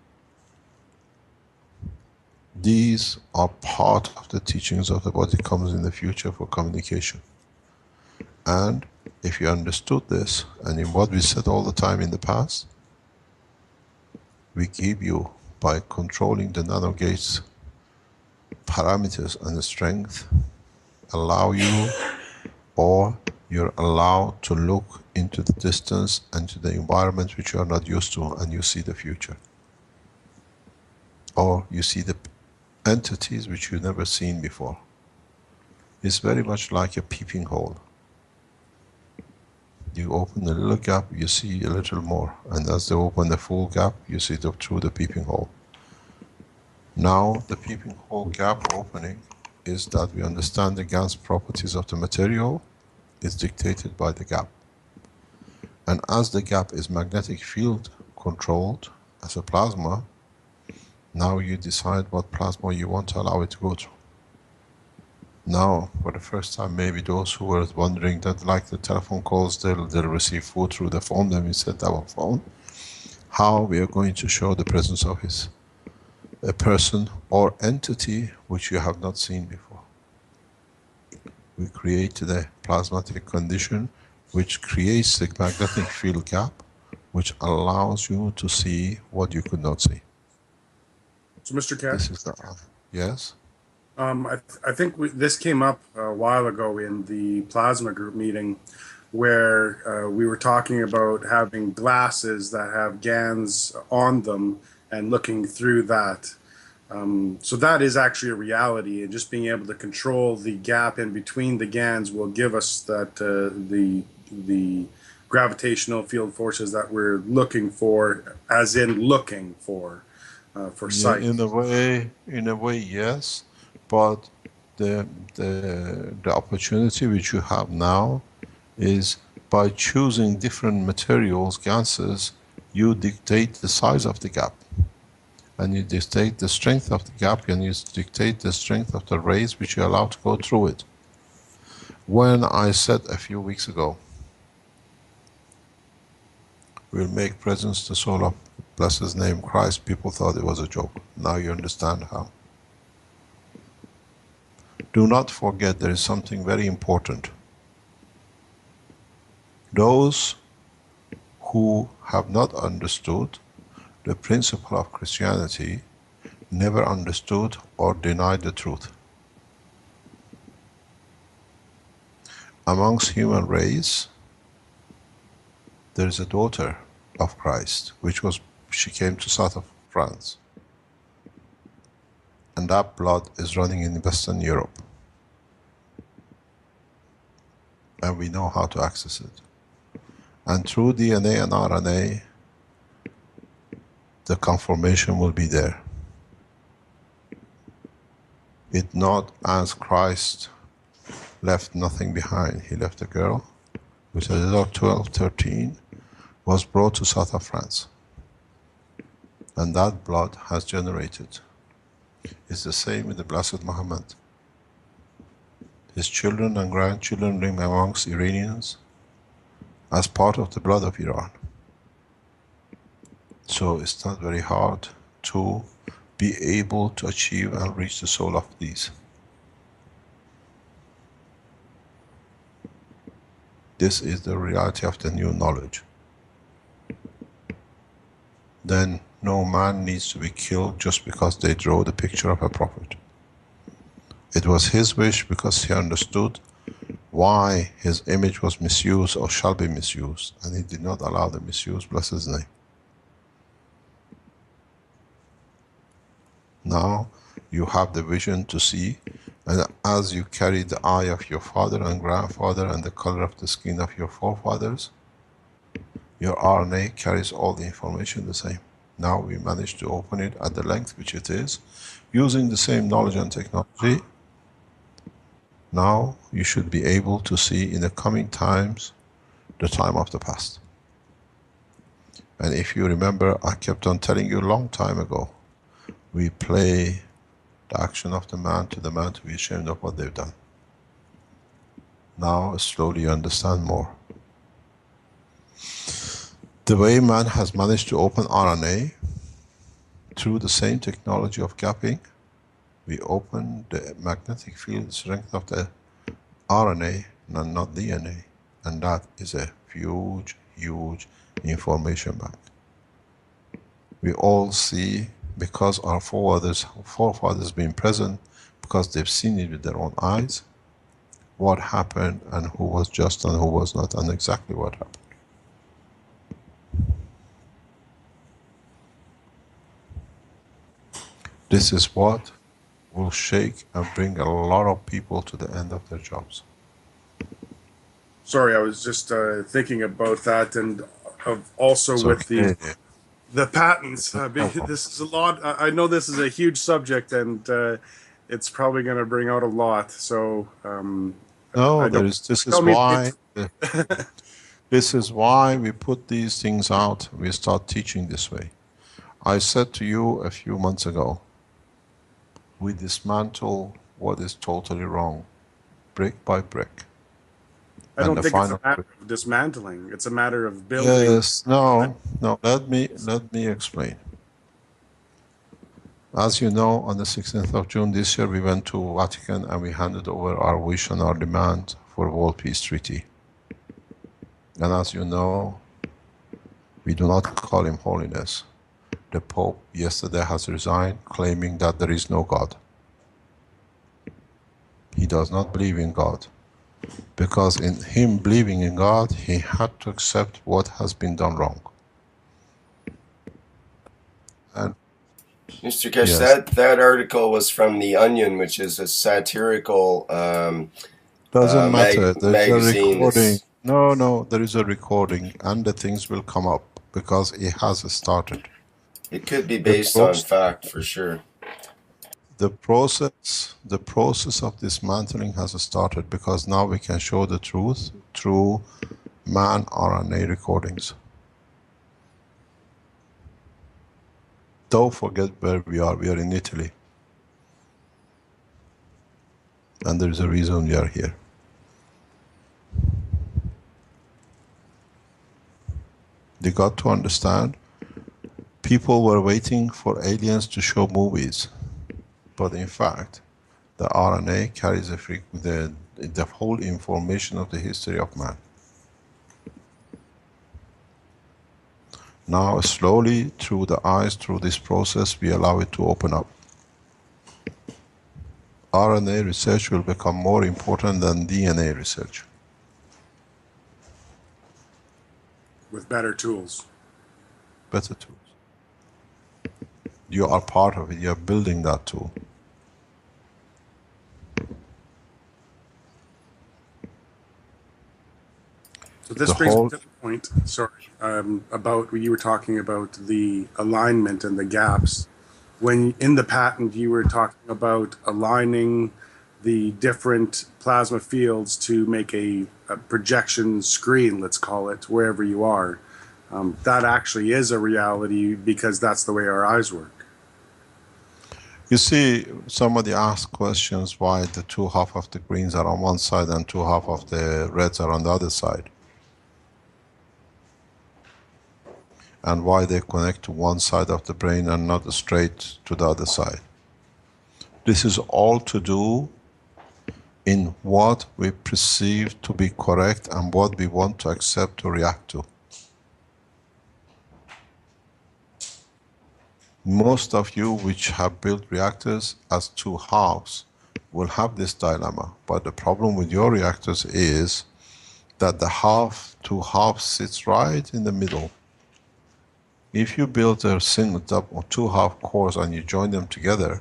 These are part of the teachings of the body comes in the future for communication. And if you understood this, and in what we said all the time in the past, we give you, by controlling the nano gates parameters and the strength, allow you, or you're allowed to look into the distance and to the environment which you are not used to, and you see the future. Or you see the entities which you've never seen before. It's very much like a peeping hole. You open a little gap, you see a little more, and as they open the full gap, you see through the peeping hole. Now the peeping hole gap opening is that we understand the gas properties of the material is dictated by the gap. And as the gap is magnetic field controlled as a plasma, now you decide what plasma you want to allow it to go through. Now, for the first time, maybe those who were wondering that, like the telephone calls, they'll receive food through the phone, then we set our phone, how we are going to show the presence of a person or entity which you have not seen before. We created a plasmatic condition which creates the magnetic field gap, which allows you to see what you could not see. So, Mr. Kat, This is the yes. I think this came up a while ago in the plasma group meeting, where we were talking about having glasses that have GANs on them and looking through that. So that is actually a reality, and just being able to control the gap in between the GANs will give us that the gravitational field forces that we're looking for, as in looking for Yeah, sight. in a way, yes, but the the opportunity which you have now is by choosing different materials, gases, you dictate the size of the gap, and you dictate the strength of the gap, and you dictate the strength of the rays which you allow to go through it. When I said a few weeks ago, we'll make presence the soul of, bless his name, Christ, people thought it was a joke. Now you understand how. Do not forget there is something very important. Those who have not understood the principle of Christianity never understood or denied the truth. Amongst human race, there is a daughter of Christ, she came to south of France. And that blood is running in Western Europe. And we know how to access it. And through DNA and RNA, the conformation will be there. It not as Christ left nothing behind. He left a girl, which at the age of 12, 13, was brought to south of France. And that blood has generated. It's the same with the Blessed Muhammad. His children and grandchildren live amongst Iranians as part of the blood of Iran. So it's not very hard to be able to achieve and reach the soul of these. This is the reality of the new knowledge. Then no man needs to be killed just because they draw the picture of a prophet. It was his wish because he understood why his image was misused or shall be misused, and he did not allow the misuse, bless his name. Now you have the vision to see, and as you carry the eye of your father and grandfather and the color of the skin of your forefathers, your RNA carries all the information the same. Now we managed to open it at the length which it is, using the same knowledge and technology. Now you should be able to see in the coming times the time of the past. And if you remember, I kept on telling you a long time ago, we play the action of the man to be ashamed of what they've done. Now slowly you understand more. The way man has managed to open RNA through the same technology of gapping, we open the magnetic field strength of the RNA and not DNA. And that is a huge, huge information bank. We all see, because our forefathers been present, because they've seen it with their own eyes, what happened and who was just and who was not, and exactly what happened. This is what will shake and bring a lot of people to the end of their jobs. Sorry, I was just thinking about that, and also It's with okay. the patents. This is a lot. I know this is a huge subject, and it's probably going to bring out a lot. So No, this this is why we put these things out. We start teaching this way. I said to you a few months ago, we dismantle what is totally wrong, brick by brick. I don't think it's a matter of dismantling. It's a matter of building. Yes, no. Let me explain. As you know, on the 16th of June this year, we went to Vatican and we handed over our wish and our demand for a world peace treaty. And as you know, we do not call him Holiness. The Pope yesterday has resigned, claiming that there is no God. He does not believe in God. Because in him believing in God, he had to accept what has been done wrong. And Mr. Kesh, yes, that article was from The Onion, which is a satirical doesn't matter. There's a magazine. recording. No, there is a recording, and the things will come up because it has started. It could be The based on process, fact for sure. the process of dismantling has started because now we can show the truth through man RNA recordings. Don't forget where we are. We are in Italy, and there is a reason we are here. They got to understand. People were waiting for aliens to show movies, but in fact, the RNA carries the whole information of the history of man. Now, slowly, through the eyes, through this process, we allow it to open up. RNA research will become more important than DNA research. With better tools. Better tools. You are part of it. You are building that tool. So this The brings me whole to the point, sorry, about when you were talking about the alignment and the gaps. When in the patent you were talking about aligning the different plasma fields to make a projection screen, let's call it, wherever you are. That actually is a reality because that's the way our eyes work. You see, somebody asked questions why the two half of the greens are on one side and two half of the reds are on the other side. And why they connect to one side of the brain and not straight to the other side. This is all to do in what we perceive to be correct and what we want to accept or react to. Most of you which have built reactors as two halves will have this dilemma, but the problem with your reactors is that the two halves sits right in the middle. If you build a single or two half cores and you join them together,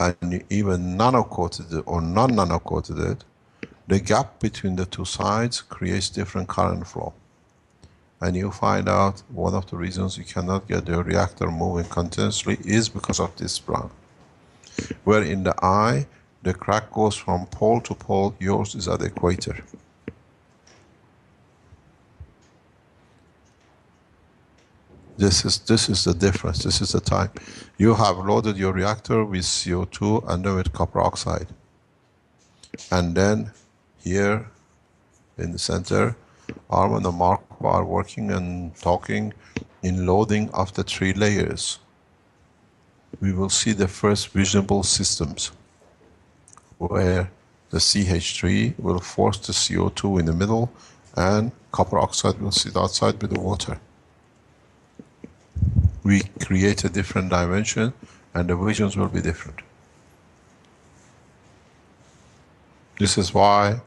and you even nano-coated it or non-nano-coated it, the gap between the two sides creates different current flow. And you find out one of the reasons you cannot get your reactor moving continuously is because of this brown. Where in the eye, the crack goes from pole to pole, yours is at the equator. This is the difference, this is the time. You have loaded your reactor with CO2 and then with copper oxide. And then here in the center, Armand and Mark are working and talking in loading of the 3 layers. We will see the first visionable systems where the CH3 will force the CO2 in the middle and copper oxide will sit outside with the water. We create a different dimension and the visions will be different. This is why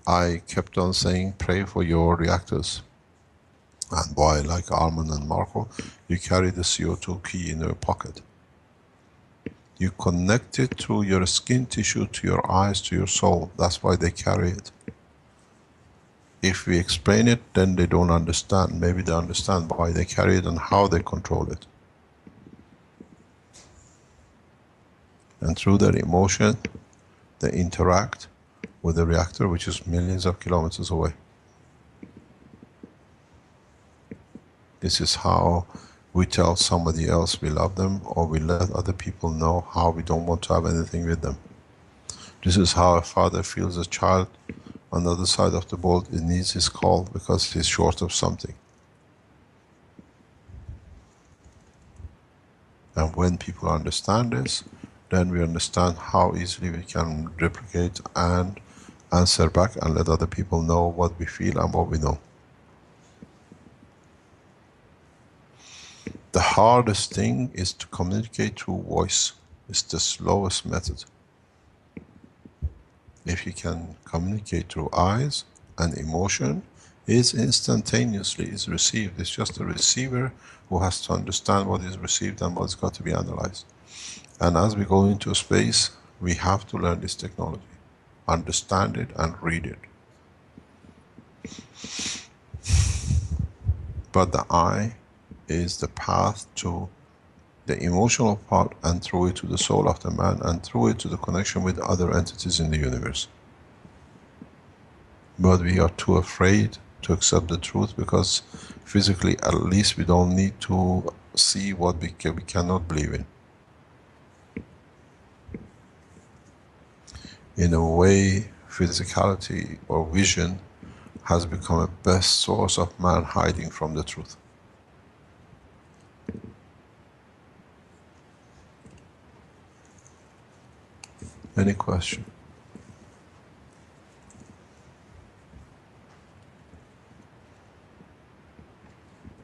I kept on saying pray for your reactors. And why, like Armand and Marco, you carry the CO2 key in your pocket. You connect it through your skin tissue to your eyes, to your soul. That's why they carry it. If we explain it, then they don't understand. Maybe they understand why they carry it and how they control it. And through their emotion, they interact with the reactor, which is millions of kilometers away. This is how we tell somebody else we love them, or we let other people know how we don't want to have anything with them. This is how a father feels a child on the other side of the world. It needs his call because he's short of something. And when people understand this, then we understand how easily we can replicate and answer back and let other people know what we feel and what we know. The hardest thing is to communicate through voice. It's the slowest method. if you can communicate through eyes and emotion, is instantaneously is received. It's just the receiver who has to understand what is received and what's got to be analyzed. And as we go into space, we have to learn this technology, understand it and read it. But the eye is the path to the emotional part, and through it to the soul of the man, and through it to the connection with other entities in the universe. But we are too afraid to accept the truth, because physically at least we don't need to see what we cannot believe in. In a way, physicality or vision has become a best source of man hiding from the truth. Any question?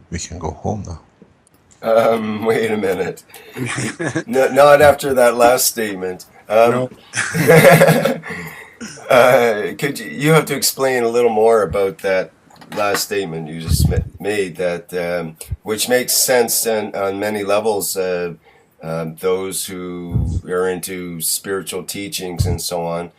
We can go home now. Wait a minute. Not after that last statement. No. You have to explain a little more about that last statement you just made, that which makes sense on many levels. Those who are into spiritual teachings and so on,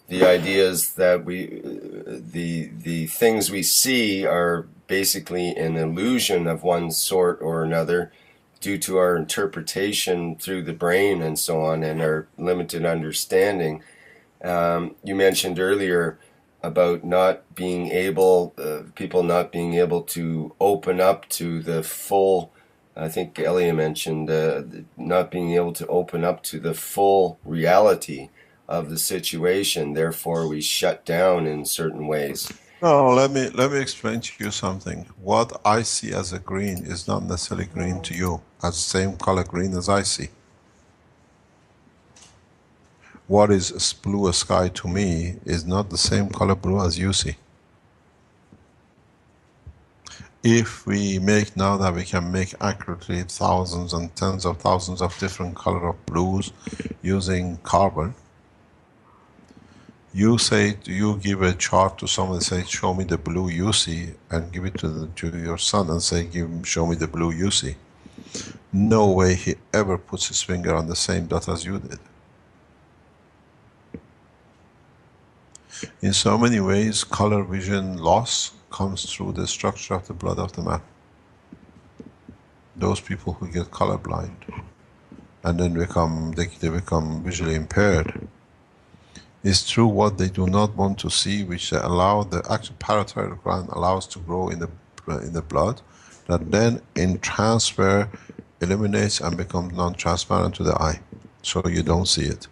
the ideas that the things we see are basically an illusion of one sort or another, due to our interpretation through the brain and so on, and our limited understanding. You mentioned earlier about not being able, people not being able to open up to the full, I think Elia mentioned, not being able to open up to the full reality of the situation. Therefore, we shut down in certain ways. No, let me explain to you something. What I see as a green is not necessarily green to you, as the same color green as I see. What is blue sky to me is not the same color blue as you see. If we make, now that we can make accurately thousands and tens of thousands of different color of blues using carbon, you say, you give a chart to someone and say, show me the blue you see, and give it to your son and say, show me the blue you see. No way he ever puts his finger on the same dot as you did. In so many ways, color vision loss comes through the structure of the blood of the man. Those people who get colorblind and then they become visually impaired, is through what they do not want to see, which they allow the actual parathyroid gland allows to grow in the blood, that then in transfer eliminates and becomes non-transparent to the eye, so you don't see it.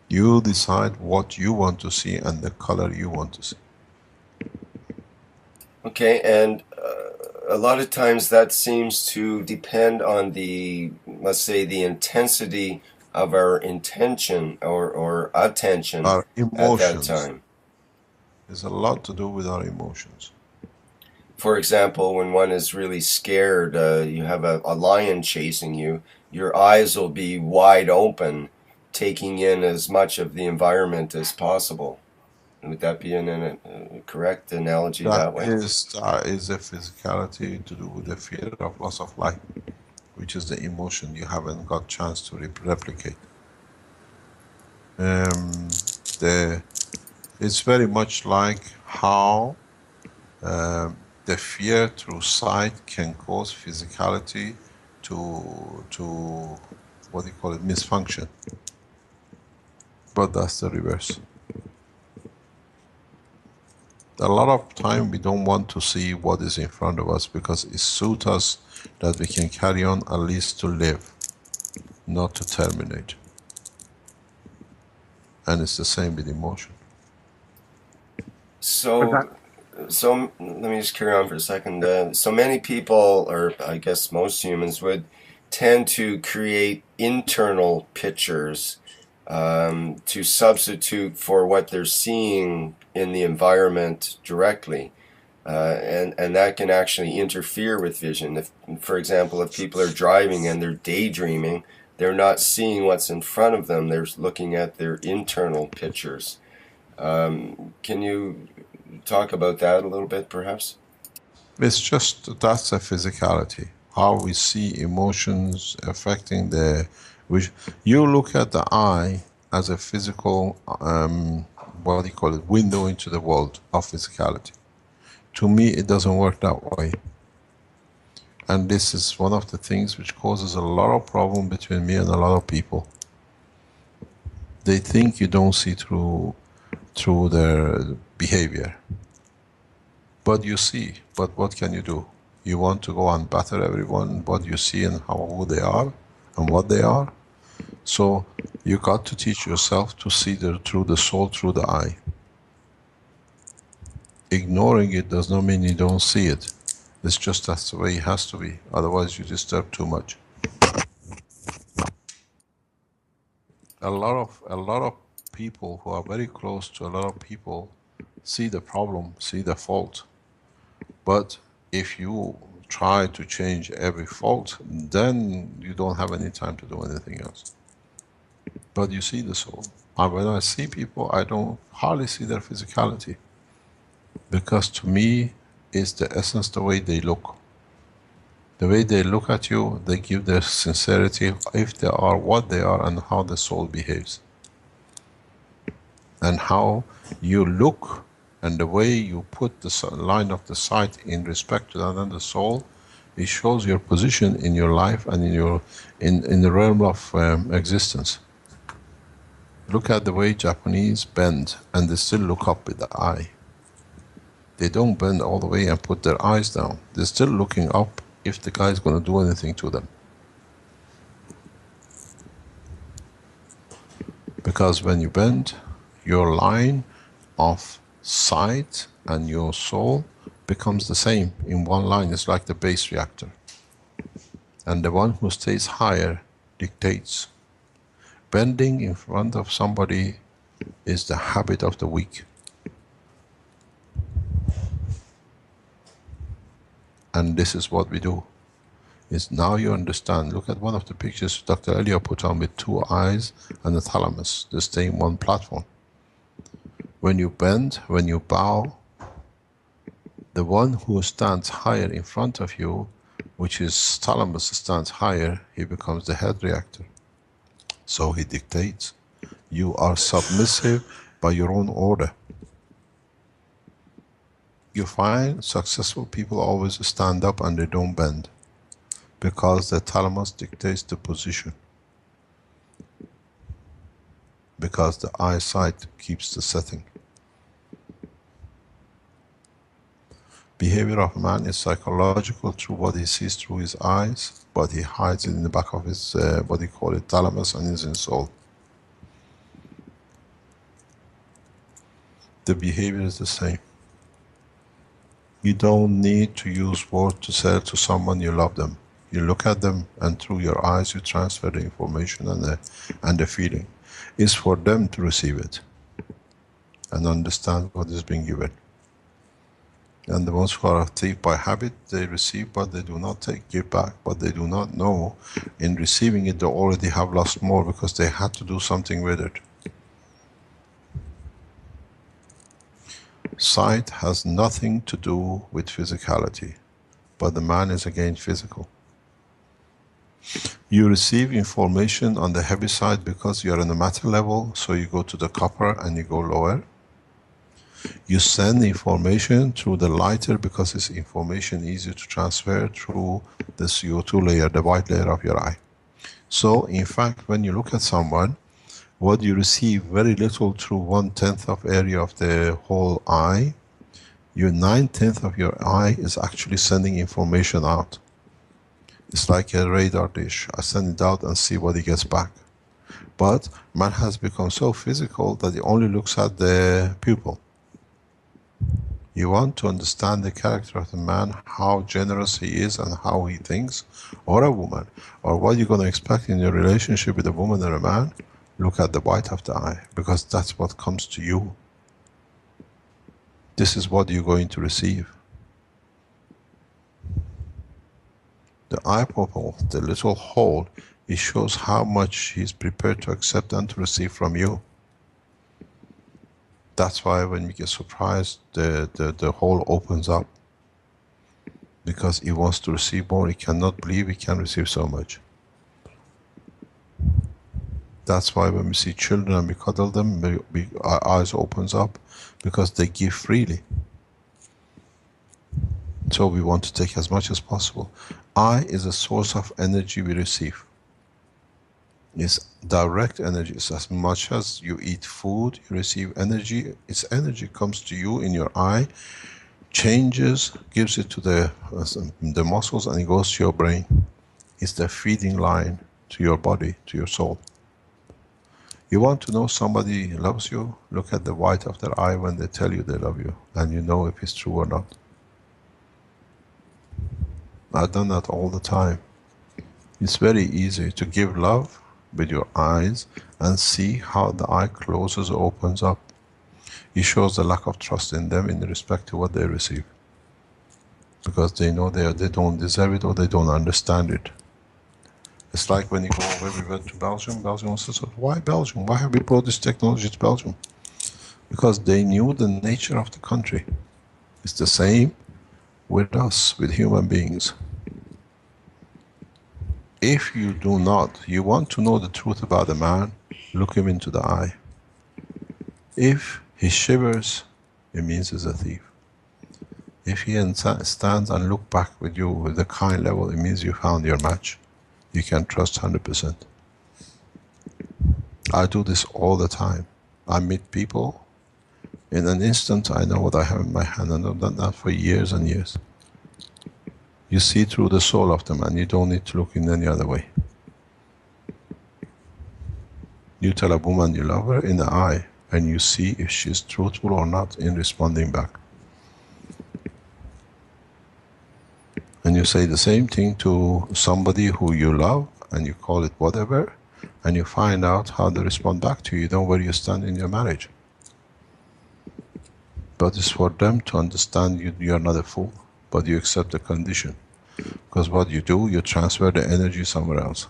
You decide what you want to see and the color you want to see. Okay, and a lot of times that seems to depend on the, let's say, the intensity of our intention or attention Our at emotions. that time. There's a lot to do with our emotions. For example, when one is really scared, you have a lion chasing you, your eyes will be wide open, taking in as much of the environment as possible. Would that be a correct analogy that way? That is a physicality to do with the fear of loss of life, which is the emotion you haven't got chance to replicate. It's very much like how the fear through sight can cause physicality to what do you call it, misfunction. But that's the reverse. A lot of time we don't want to see what is in front of us because it suits us that we can carry on at least to live, not to terminate. And it's the same with emotion. So let me just carry on for a second. So many people, or I guess most humans, would tend to create internal pictures to substitute for what they're seeing in the environment directly. And that can actually interfere with vision. If, for example, if people are driving and they're daydreaming, they're not seeing what's in front of them, they're looking at their internal pictures. Can you talk about that a little bit, perhaps? It's just that's a physicality. How we see emotions affecting the. Which you look at the eye as a physical, what do you call it, window into the world of physicality. To me, it doesn't work that way. And this is one of the things which causes a lot of problem between me and a lot of people. They think you don't see through their behavior. But you see, but what can you do? You want to go and batter everyone, what you see and who they are and what they are. So you got to teach yourself to see through the soul, through the eye. Ignoring it does not mean you don't see it. It's just that's the way it has to be. Otherwise you disturb too much. A lot of people who are very close to a lot of people see the problem, see the fault. But if you try to change every fault, then you don't have any time to do anything else. But you see the soul. And when I see people, I don't hardly see their physicality. Because to me, it's the essence, the way they look. The way they look at you, they give their sincerity, if they are what they are and how the soul behaves. And how you look and the way you put the line of the sight in respect to another soul, it shows your position in your life and in the realm of existence. Look at the way Japanese bend and they still look up with the eye. They don't bend all the way and put their eyes down. They're still looking up if the guy is going to do anything to them. Because when you bend, your line of sight and your soul becomes the same in one line. It's like the base reactor. And the one who stays higher dictates. Bending in front of somebody is the habit of the weak. And this is what we do. Is now you understand. Look at one of the pictures Dr. Elia put on with two eyes and a thalamus. They stay in one platform. When you bend, when you bow, the one who stands higher in front of you, which is thalamus stands higher, he becomes the head reactor. So he dictates. You are submissive by your own order. You find successful people always stand up and they don't bend. Because the thalamus dictates the position. Because the eyesight keeps the setting. Behavior of man is psychological through what he sees through his eyes, but he hides it in the back of his, what do you call it, thalamus and his soul. The behavior is the same. You don't need to use words to say to someone you love them. You look at them and through your eyes you transfer the information and the feeling. It's for them to receive it and understand what is being given. And the ones who are a thief by habit, they receive but they do not give back, but they do not know in receiving it they already have lost more because they had to do something with it. Sight has nothing to do with physicality, but the man is again physical. You receive information on the heavy side because you are on the matter level, so you go to the copper and you go lower. You send information through the lighter because it's information easier to transfer through the CO2 layer, the white layer of your eye. So in fact, when you look at someone, what you receive very little through 1/10 of area of the whole eye, your 9/10 of your eye is actually sending information out. It's like a radar dish. I send it out and see what it gets back. But man has become so physical that he only looks at the pupil. You want to understand the character of the man, how generous he is and how he thinks, or a woman, or what you're going to expect in your relationship with a woman or a man, look at the white of the eye, because that's what comes to you. This is what you're going to receive. The eye pupil, the little hole, It shows how much he's prepared to accept and to receive from you. That's why when we get surprised, the hole opens up. Because he wants to receive more, he cannot believe he can receive so much. That's why when we see children and we cuddle them, our eyes opens up, because they give freely. So we want to take as much as possible. Eye is a source of energy we receive. It's direct energy. It's as much as you eat food, you receive energy. Its energy comes to you in your eye, changes, gives it to the muscles, and it goes to your brain. It's the feeding line to your body, to your soul. You want to know somebody loves you? Look at the white of their eye when they tell you they love you, and you know if it's true or not. I've done that all the time. It's very easy to give love with your eyes and see how the eye closes, opens up. It shows the lack of trust in them in respect to what they receive. Because they know they don't deserve it, or they don't understand it. It's like when you go over, we went to Belgium. Belgium says, why Belgium? Why have we brought this technology to Belgium? Because they knew the nature of the country. It's the same with us, with human beings. If you do not, you want to know the truth about a man, look him into the eye. If he shivers, it means he's a thief. If he stands and look back with you with a kind level, it means you found your match. You can trust 100%. I do this all the time. I meet people, in an instant I know what I have in my hand, and I've done that for years and years. You see through the soul of the man, you don't need to look in any other way. You tell a woman you love her in the eye, and you see if she's truthful or not in responding back. And you say the same thing to somebody who you love, and you call it whatever, and you find out how they respond back to you. You know where you stand in your marriage. But it's for them to understand you are not a fool, but you accept the condition. Because what you do, you transfer the energy somewhere else.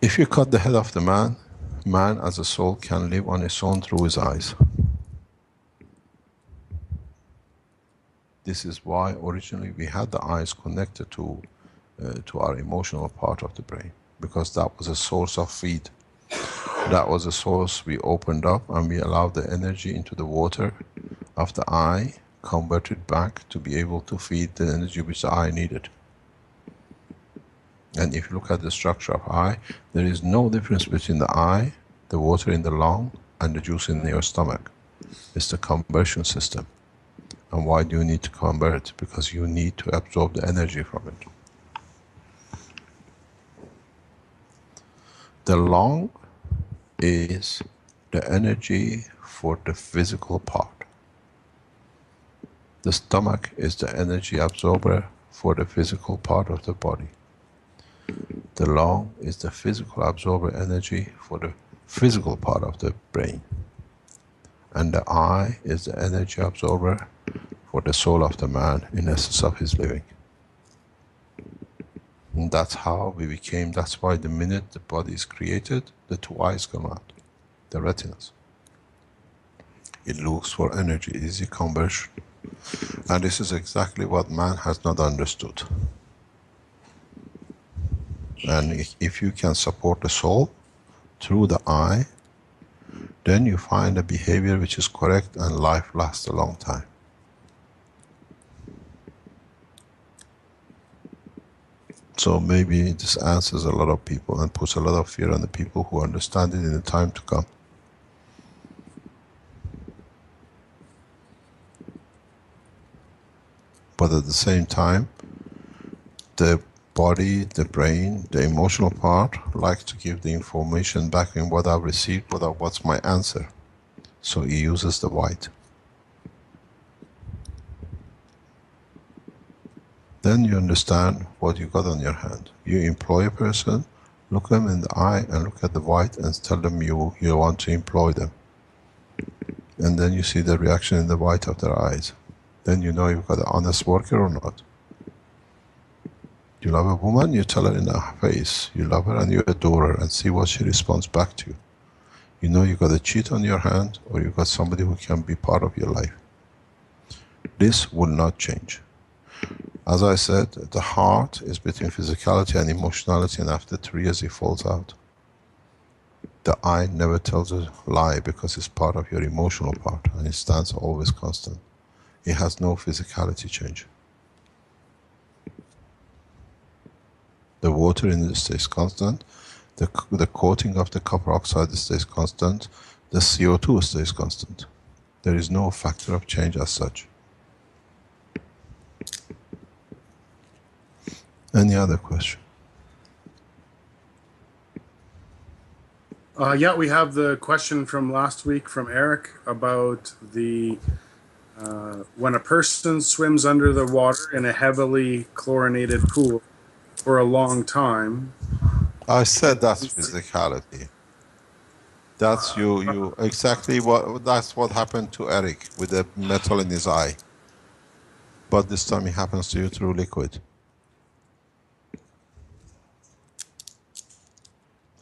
If you cut the head of the man, man as a soul can live on its own through his eyes. This is why originally we had the eyes connected to our emotional part of the brain, because that was a source of feed. That was a source we opened up, and we allowed the energy into the water of the eye, converted back to be able to feed the energy which the eye needed. And if you look at the structure of eye, there is no difference between the eye, the water in the lung, and the juice in your stomach. It's the conversion system. And why do you need to convert? Because you need to absorb the energy from it. The lung is the energy for the physical part. The stomach is the energy absorber for the physical part of the body. The lung is the physical absorber energy for the physical part of the brain. And the eye is the energy absorber for the soul of the man in essence of his living. And that's how we became, that's why the minute the body is created, the two eyes come out, the retinas. It looks for energy, easy conversion. And this is exactly what man has not understood. And if you can support the soul through the eye, then you find a behavior which is correct and life lasts a long time. So maybe this answers a lot of people and puts a lot of fear on the people who understand it in the time to come. But at the same time, the body, the brain, the emotional part likes to give the information back in what I've received, what's my answer. So he uses the white. Then you understand what you got on your hand. You employ a person, look them in the eye and look at the white and tell them you want to employ them. And then you see the reaction in the white of their eyes. Then you know you've got an honest worker or not. You love a woman, you tell her in her face, you love her and you adore her, and see what she responds back to you. You know you got a cheat on your hand, or you got somebody who can be part of your life. This will not change. As I said, the heart is between physicality and emotionality, and after 3 years it falls out. The eye never tells a lie because it's part of your emotional part, and it stands always constant. It has no physicality change. The water in it stays constant, the coating of the copper oxide stays constant, the CO2 stays constant. There is no factor of change as such. Any other question? Yeah, we have the question from last week from Eric about the when a person swims under the water in a heavily chlorinated pool for a long time. I said that's physicality. That's you exactly that's what happened to Eric with the metal in his eye. But this time it happens to you through liquid.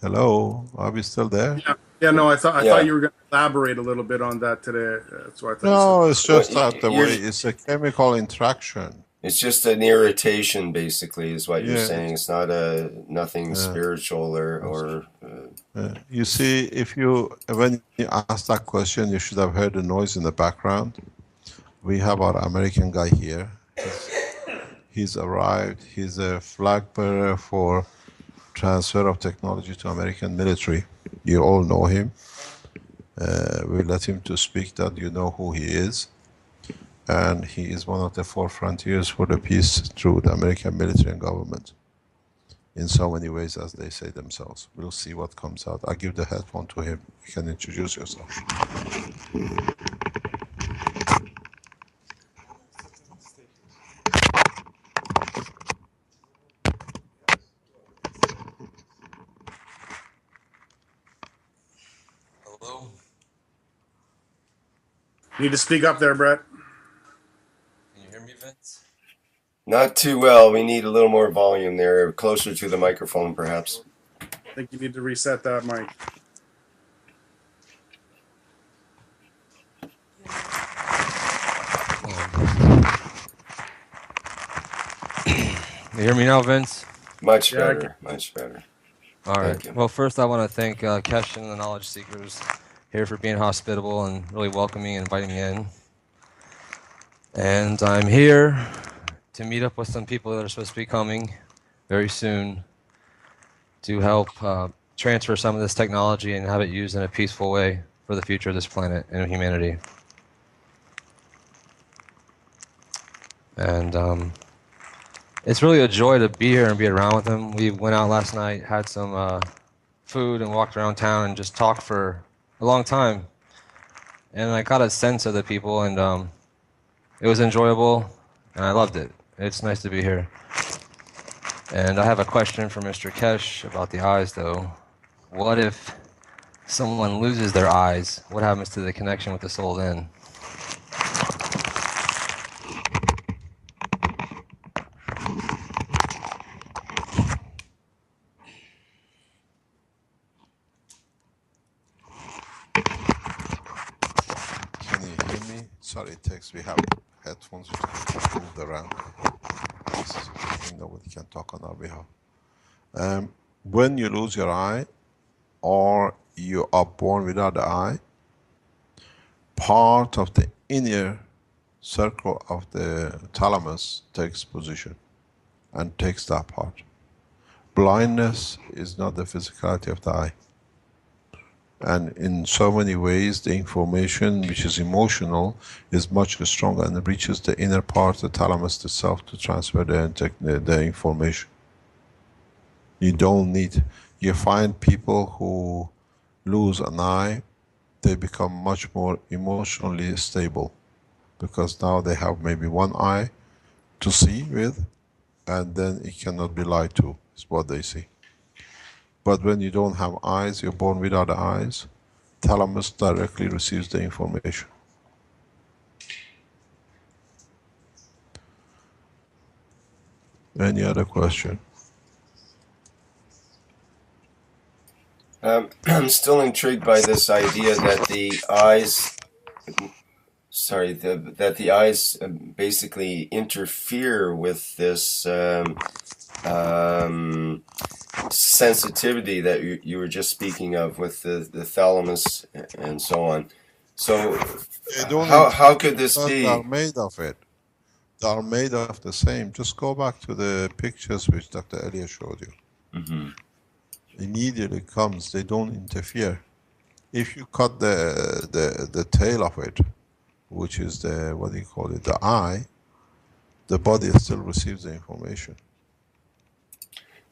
Hello, are we still there? Yeah, no, I thought Yeah. you were going to elaborate a little bit on that today. That's why I thought No, you it's just Well, that the way it's a chemical interaction. it's just an irritation, basically, is what you're Yeah, saying. It's not nothing spiritual or you see, when you ask that question, you should have heard the noise in the background. We have our American guy here. He's arrived. He's a flag bearer for transfer of technology to American military. You all know him. We let him to speak that you know who he is. And he is one of the forefronters for the peace through the American military and government. In so many ways, as they say themselves. We'll see what comes out. I'll give the headphone to him. You can introduce yourself. Hello? need to speak up there, Brett. Can you hear me, Vince? not too well. We need a little more volume there, closer to the microphone, perhaps. I think you need to reset that mic. You hear me now, Vince? Much Yeah, I better, much better. All right. Thank you. Well, first I want to thank Kesh and the Knowledge Seekers here for being hospitable and really welcoming and inviting me in. And I'm here to meet up with some people that are supposed to be coming very soon to help transfer some of this technology and have it used in a peaceful way for the future of this planet and humanity. And it's really a joy to be here and be around with them. We went out last night, had some food, and walked around town and just talked for a long time. And I got a sense of the people, and it was enjoyable, and I loved it. It's nice to be here. And I have a question for Mr. Kesh about the eyes, though. What if someone loses their eyes? What happens to the connection with the soul then? Can you hear me? Sorry, it takes. We have headphones which can move around. Nobody can talk on our behalf. When you lose your eye, or you are born without the eye, part of the inner circle of the thalamus takes position and takes that part. Blindness is not the physicality of the eye. And in so many ways, the information which is emotional is much stronger and it reaches the inner part, the thalamus itself, to transfer the information. You don't need, you find people who lose an eye, they become much more emotionally stable because now they have maybe one eye to see with, and then it cannot be lied to, is what they see. But when you don't have eyes, you're born without eyes, thalamus directly receives the information. Any other question? I'm still intrigued by this idea that the eyes, that the eyes basically interfere with this sensitivity that you were just speaking of with the thalamus and so on. So They don't how could this because they are be? made of it. They are made of the same. Just go back to the pictures which Dr. Elia showed you. Mm-hmm. Immediately comes, they don't interfere. If you cut the tail of it, which is the, what do you call it, the eye, the body still receives the information.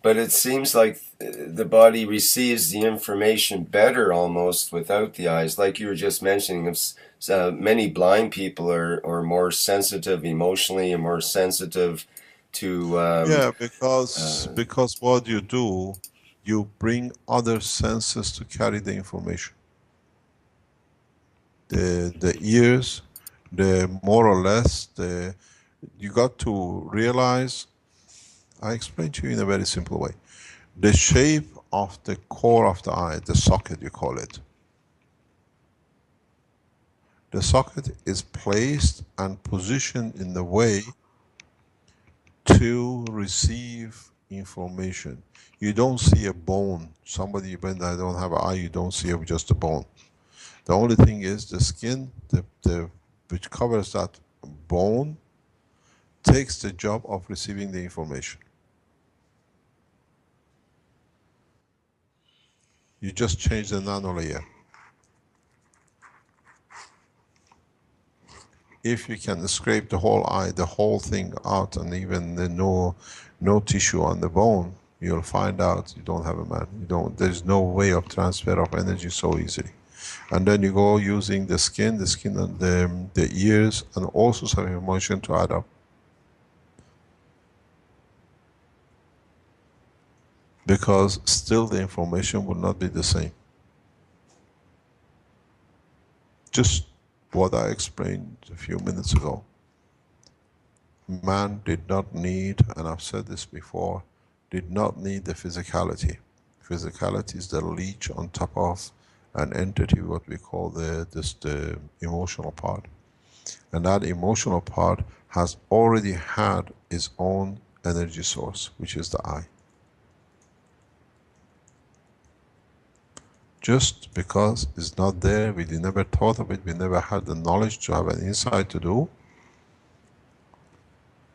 But it seems like the body receives the information better almost without the eyes. Like you were just mentioning, many blind people are more sensitive emotionally and more sensitive to. Yeah, because what you do, you bring other senses to carry the information. The ears, the more or less, you got to realize, I explained to you in a very simple way. The shape of the core of the eye, the socket you call it. The socket is placed and positioned in the way to receive information. You don't see a bone. Somebody, when I don't have an eye, you don't see just a bone. The only thing is the skin, which covers that bone, takes the job of receiving the information. You just change the nanolayer. If you can scrape the whole eye, the whole thing out, and even no tissue on the bone, you'll find out you don't have a man. There's no way of transfer of energy so easily. And then you go using the skin and the ears, and all sorts of emotion to add up. Because still the information will not be the same. Just what I explained a few minutes ago. Man did not need, and I've said this before, did not need the physicality. Physicality is the leech on top of an entity, what we call the emotional part. And that emotional part has already had its own energy source, which is the eye. Just because it's not there, we never thought of it, we never had the knowledge to have an insight to do.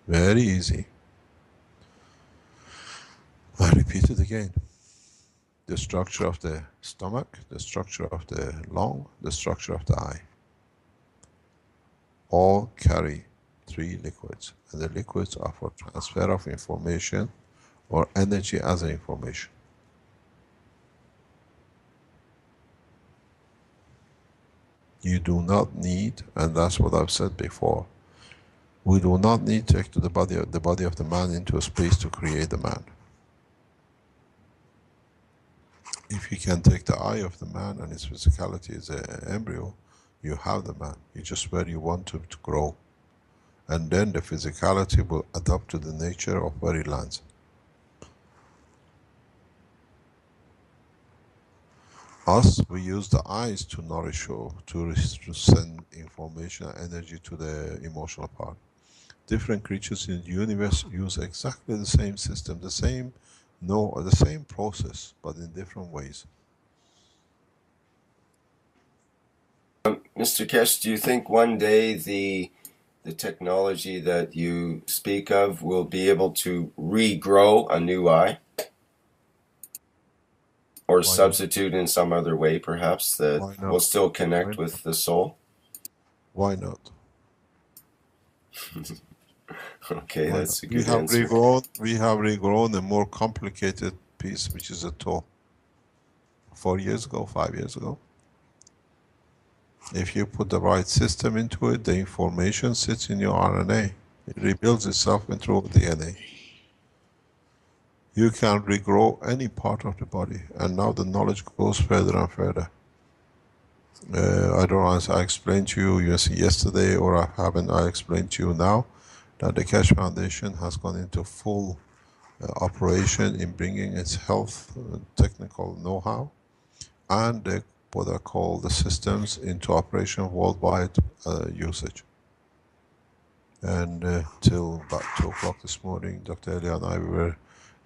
Very easy. I repeat it again. The structure of the stomach, the structure of the lung, the structure of the eye. All carry 3 liquids. And the liquids are for transfer of information or energy as information. You do not need, and that's what I've said before, we do not need to take the body of the man into a space to create the man. If you can take the eye of the man and his physicality is an embryo, you have the man. It's just where you want him to grow. And then the physicality will adapt to the nature of where he lands. Us, we use the eyes to nourish or to send information and energy to the emotional part. Different creatures in the universe use exactly the same system, the same process, but in different ways. Mr. Kesh, do you think one day the technology that you speak of will be able to regrow a new eye? Or substitute in some other way, perhaps, that will still connect with the soul? Why not? Okay, that's a good answer. We have regrown a more complicated piece, which is a toe. 4 years ago, 5 years ago. If you put the right system into it, the information sits in your RNA. It rebuilds itself through DNA. You can regrow any part of the body, and now the knowledge goes further and further. I don't know if I explained to you yesterday, or I haven't. I explained to you now. that the Keshe Foundation has gone into full operation in bringing its health technical know-how and what are called the systems into operation worldwide usage. And till about 2 o'clock this morning, Dr. Elia and I were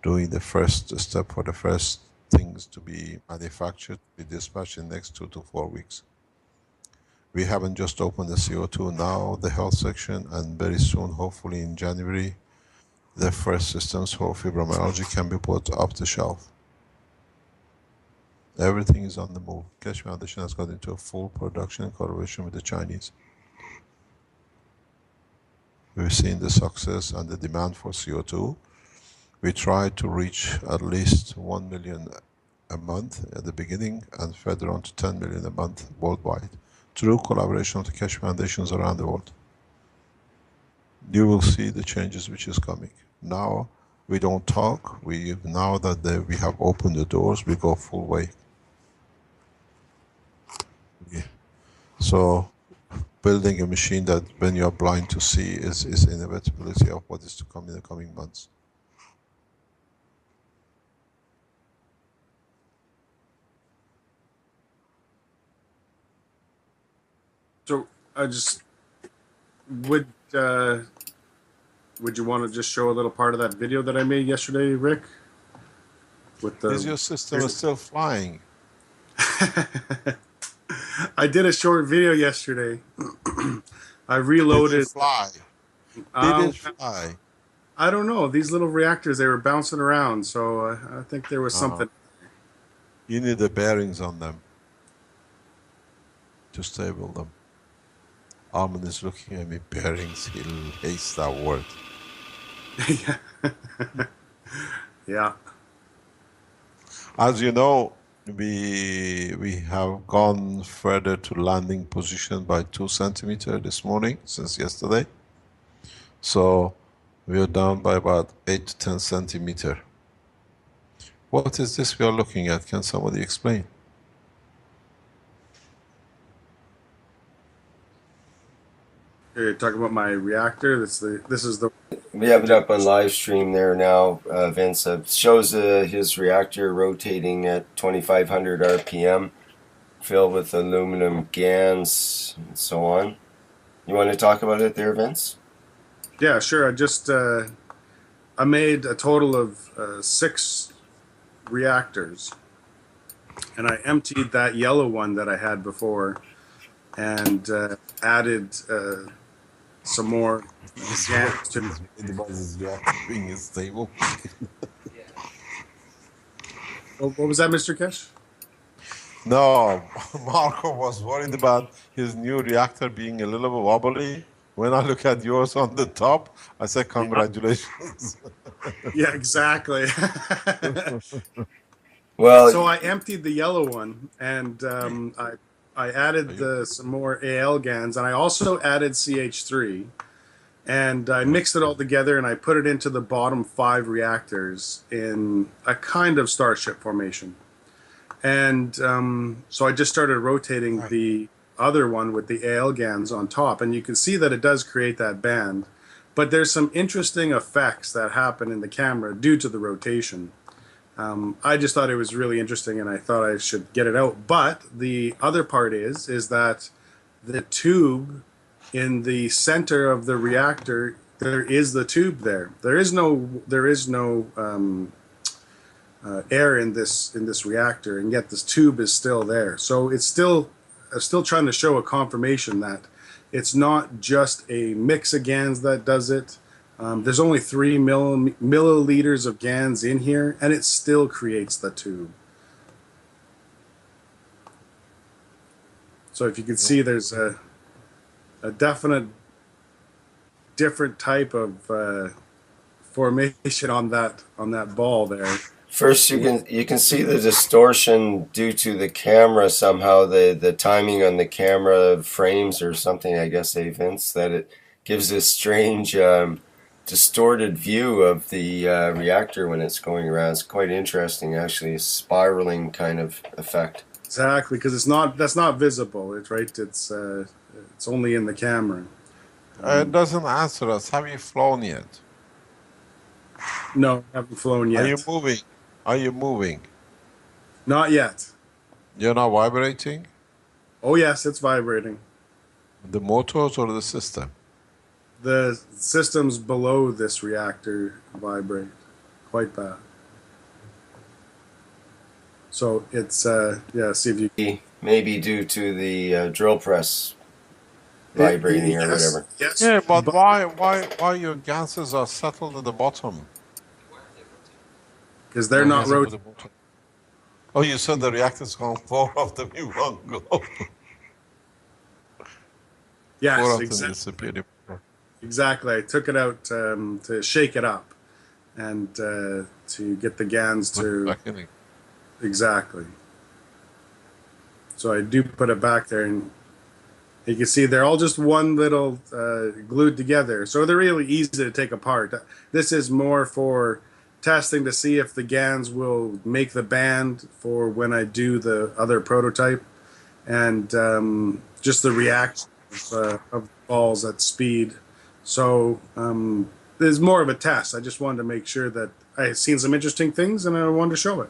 doing the first step for the first things to be manufactured, be dispatched in the next 2 to 4 weeks. We haven't just opened the CO2 now, the health section, and very soon, hopefully in January, the first systems for fibromyalgia can be put off the shelf. Everything is on the move. Keshe Foundation has got into a full production in collaboration with the Chinese. We've seen the success and the demand for CO2. We tried to reach at least 1 million a month at the beginning and further on to 10 million a month worldwide through collaboration of the Keshe Foundations around the world. You will see the changes which is coming. Now we don't talk. Now that we have opened the doors, we go full way. Yeah. So building a machine that when you are blind to see is inevitability of what is to come in the coming months. So I just would you want to just show a little part of that video that I made yesterday, Rick? With the Is your system still flying? I did a short video yesterday. I reloaded. Did it fly? Did it fly? I don't know. These little reactors, they were bouncing around, so I think there was something. You need the bearings on them to stable them. Armin is looking at me, bearings, he hates that word. Yeah. As you know, we have gone further to landing position by 2 centimeters this morning since yesterday. So we are down by about 8 to 10 centimeters. What is this we are looking at? Can somebody explain? You're talking about my reactor. This is the. We have it up on live stream there now, Vince. It shows his reactor rotating at 2,500 RPM, filled with aluminum GANs and so on. You want to talk about it there, Vince? Yeah, sure. I made a total of 6 reactors, and I emptied that yellow one that I had before, and added some more GANs to it. The buzz is being stable. What was that, Mr. Kesh? No, Marco was worried about his new reactor being a little bit wobbly. When I look at yours on the top, I say congratulations. Yeah, exactly. Well, so I emptied the yellow one, and I added some more AL GANs, and I also added CH3, and I mixed it all together, and I put it into the bottom 5 reactors in a kind of starship formation. And so I just started rotating the other one with the AL GANs on top, and you can see that it does create that band. But there's some interesting effects that happen in the camera due to the rotation. I just thought it was really interesting, and I thought I should get it out. But the other part is that the tube in the center of the reactor, there is the tube there. There is no air in this reactor, and yet this tube is still there. So it's still trying to show a confirmation that it's not just a mix of GANs that does it. There's only 3 milliliters of GANs in here, and it still creates the tube. So if you can see, there's a definite different type of formation on that ball there. first you can see the distortion due to the camera somehow, the timing on the camera frames or something, I guess, Vince, that it gives this strange distorted view of the reactor when it's going around. It's quite interesting, actually, a spiraling kind of effect. Exactly, because that's not visible. It's right. It's only in the camera. It doesn't answer us. Have you flown yet? No, haven't flown Are you yet. moving? Are you moving? Not yet. You're not vibrating? Oh yes, it's vibrating. The motors or the system? The systems below this reactor vibrate quite bad. So it's yeah. See if you Maybe due to the drill press vibrating or whatever. Yes. Yeah, but why your gases are settled at the bottom? Because they're I not guess I put rotating. the bottom. Oh, you said the reactors on 4 of them in one go. Yes, 4 of them exactly. disappeared. Exactly. I took it out to shake it up and to get the GANs to Back in. exactly. So I do put it back there, and you can see they're all just one little glued together. So they're really easy to take apart. This is more for testing to see if the GANs will make the band for when I do the other prototype, and just the reaction of balls at speed. So there's more of a test. I just wanted to make sure that I had seen some interesting things, and I wanted to show it.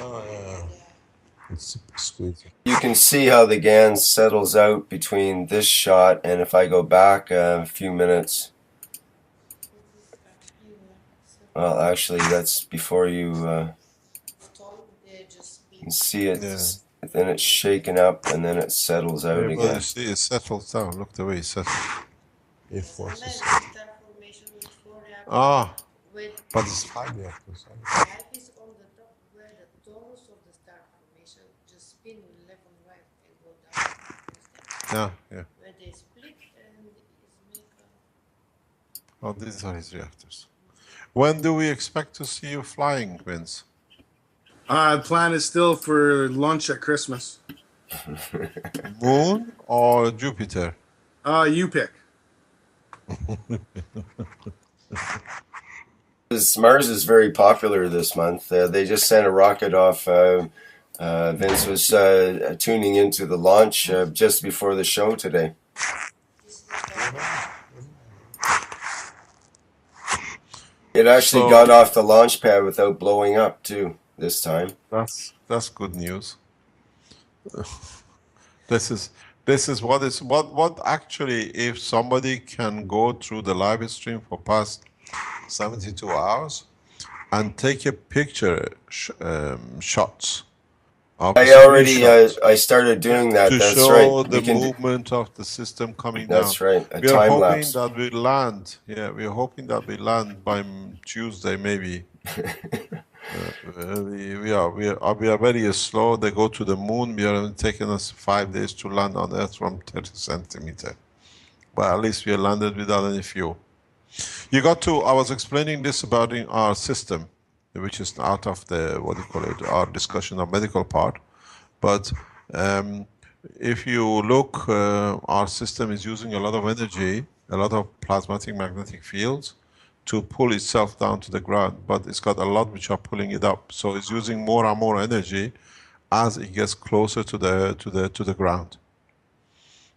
Oh, yeah. It's squeezing. You can see how the GAN settles out between this shot and if I go back a few minutes. Well, actually, that's before you see it. Yeah. Then it's shaken up and then it settles out Yeah, but again. you see, it settles down. Look the way it settles. It forces. Ah, but it's 5 reactors. Yeah, yeah. Oh, these are his reactors. When do we expect to see you flying, Vince? Plan is still for lunch at Christmas. Moon or Jupiter? You pick. Mars is very popular this month. They just sent a rocket off. Vince was tuning into the launch just before the show today. It actually got off the launch pad without blowing up too this time. That's good news. This is what actually, if somebody can go through the live stream for past 72 hours and take a picture shots. I started doing that. To That's show right. the movement of the system coming That's down. right. We are time hoping lapse. that we land. Yeah, we are hoping that we land by Tuesday, maybe. We are very slow. They go to the moon. We are taking us 5 days to land on Earth from 30 centimeter. But at least we landed without any fuel. I was explaining this about in our system, which is out of the, what do you call it, our discussion of medical part. But if you look, our system is using a lot of energy, a lot of plasmatic magnetic fields to pull itself down to the ground, but it's got a lot which are pulling it up. So it's using more and more energy as it gets closer to the ground.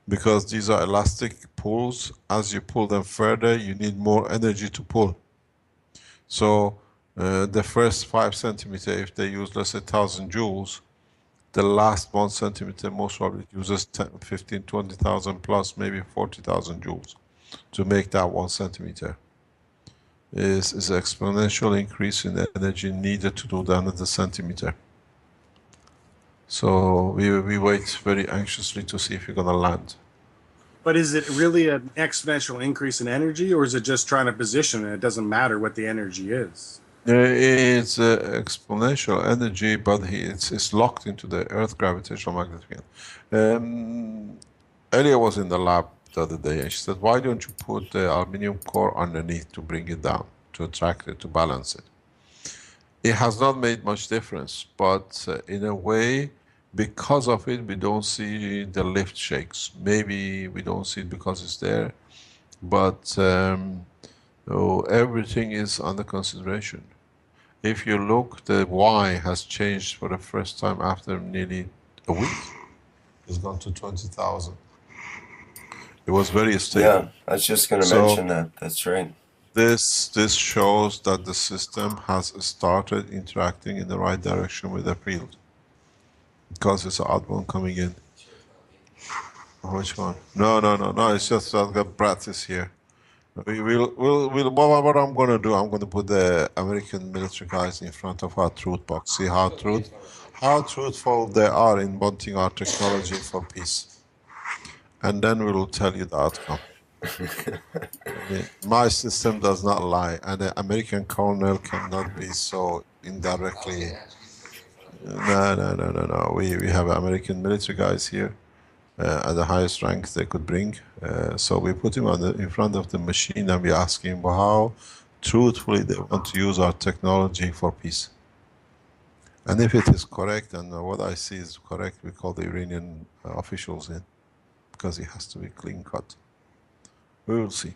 Because these are elastic pulls, as you pull them further, you need more energy to pull. So the first 5 centimeter, if they use, let's say, 1,000 joules, the last 1 centimeter most probably uses 10, 15, 20,000 plus, maybe 40,000 joules to make that 1 centimeter. Is an exponential increase in energy needed to do that another centimeter. So we wait very anxiously to see if you're going to land. But is it really an exponential increase in energy, or is it just trying to position it? It doesn't matter what the energy is. It's exponential energy, but it's locked into the Earth gravitational magnetic field. Elia was in the lab the other day, and she said, "Why don't you put the aluminium core underneath to bring it down, to attract it, to balance it?" It has not made much difference, but in a way, because of it, we don't see the lift shakes. Maybe we don't see it because it's there, but everything is under consideration. If you look, the Y has changed for the first time after nearly a week. It's gone to 20,000. It was very stable. Yeah, I was just going to So mention that. That's right. this shows that the system has started interacting in the right direction with the field. Because it's an odd one coming in. Which one? No. It's just that Brad is here. What I'm going to do, I'm going to put the American military guys in front of our truth box. See how truthful they are in wanting our technology for peace. And then we will tell you the outcome. My system does not lie, and the American colonel cannot be so indirectly. No. We have American military guys here at the highest rank they could bring. So we put him in front of the machine and we ask him how truthfully they want to use our technology for peace. And if it is correct, and what I see is correct, we call the Iranian officials in, because it has to be clean cut. We will see.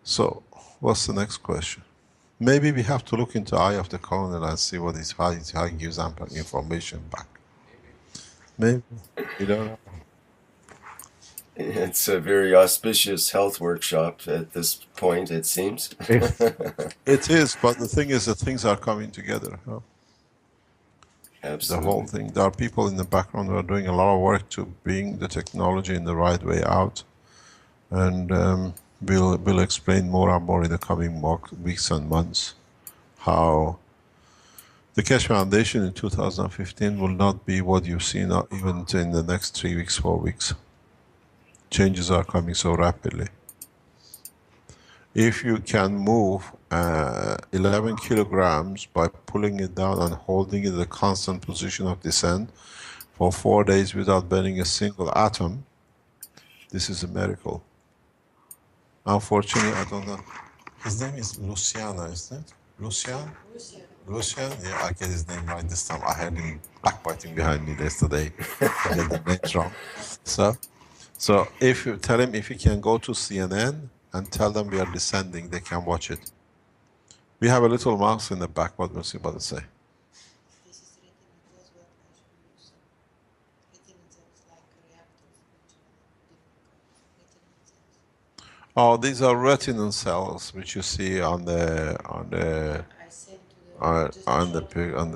So, what's the next question? Maybe we have to look into the eye of the colonel and see what is how he gives ample information back. Maybe. You don't know. It's a very auspicious health workshop at this point, it seems. It is, but the thing is that things are coming together. Huh? Absolutely. The whole thing. There are people in the background who are doing a lot of work to bring the technology in the right way out. And we'll explain more and more in the coming weeks and months how the Keshe Foundation in 2015 will not be what you see now, even in the next 3 weeks, 4 weeks. Changes are coming so rapidly. If you can move 11 kilograms by pulling it down and holding it in a constant position of descent for 4 days without burning a single atom, this is a miracle. Unfortunately, I don't know. His name is Luciana, isn't it? Lucian? Lucian? Yeah, I get his name right this time. I had him backbiting behind me yesterday. I get the names wrong. So if you tell him if he can go to CNN and tell them we are descending, they can watch it. We have a little mouse in the back, but we'll see what they say. Oh, these are retinal cells which you see on the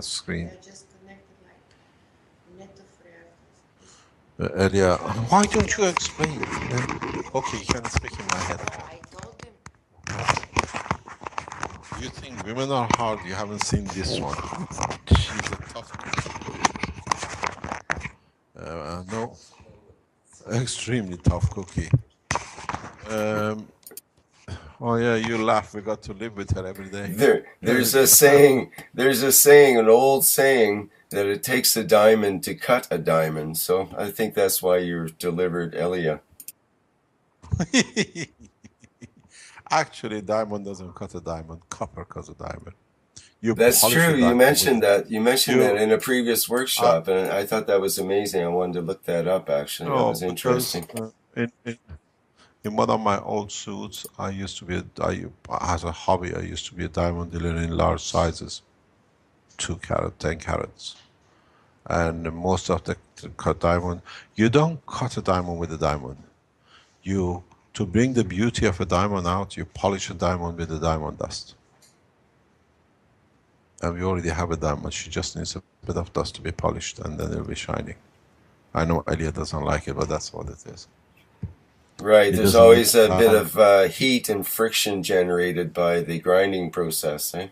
screen. Earlier, why don't you explain? Okay, you can speak in my head. You think women are hard? You haven't seen this one. She's a tough cookie. No, extremely tough cookie. Oh yeah, you laugh. We got to live with her every day. There's a saying, an old saying, that it takes a diamond to cut a diamond. So I think that's why you're delivered Elia. Actually, diamond doesn't cut a diamond. Copper cuts a diamond. That's true. You mentioned that. You mentioned that in a previous workshop, and I thought that was amazing. I wanted to look that up. Actually, that was interesting. In one of my old suits, I used to be as a hobby. I used to be a diamond dealer in large sizes, 2 carat, 10 carats, and most of the cut diamond. You don't cut a diamond with a diamond. To bring the beauty of a diamond out, you polish a diamond with the diamond dust. And we already have a diamond. She just needs a bit of dust to be polished, and then it'll be shining. I know Elia doesn't like it, but that's what it is. Right, there's always a bit of heat and friction generated by the grinding process, eh?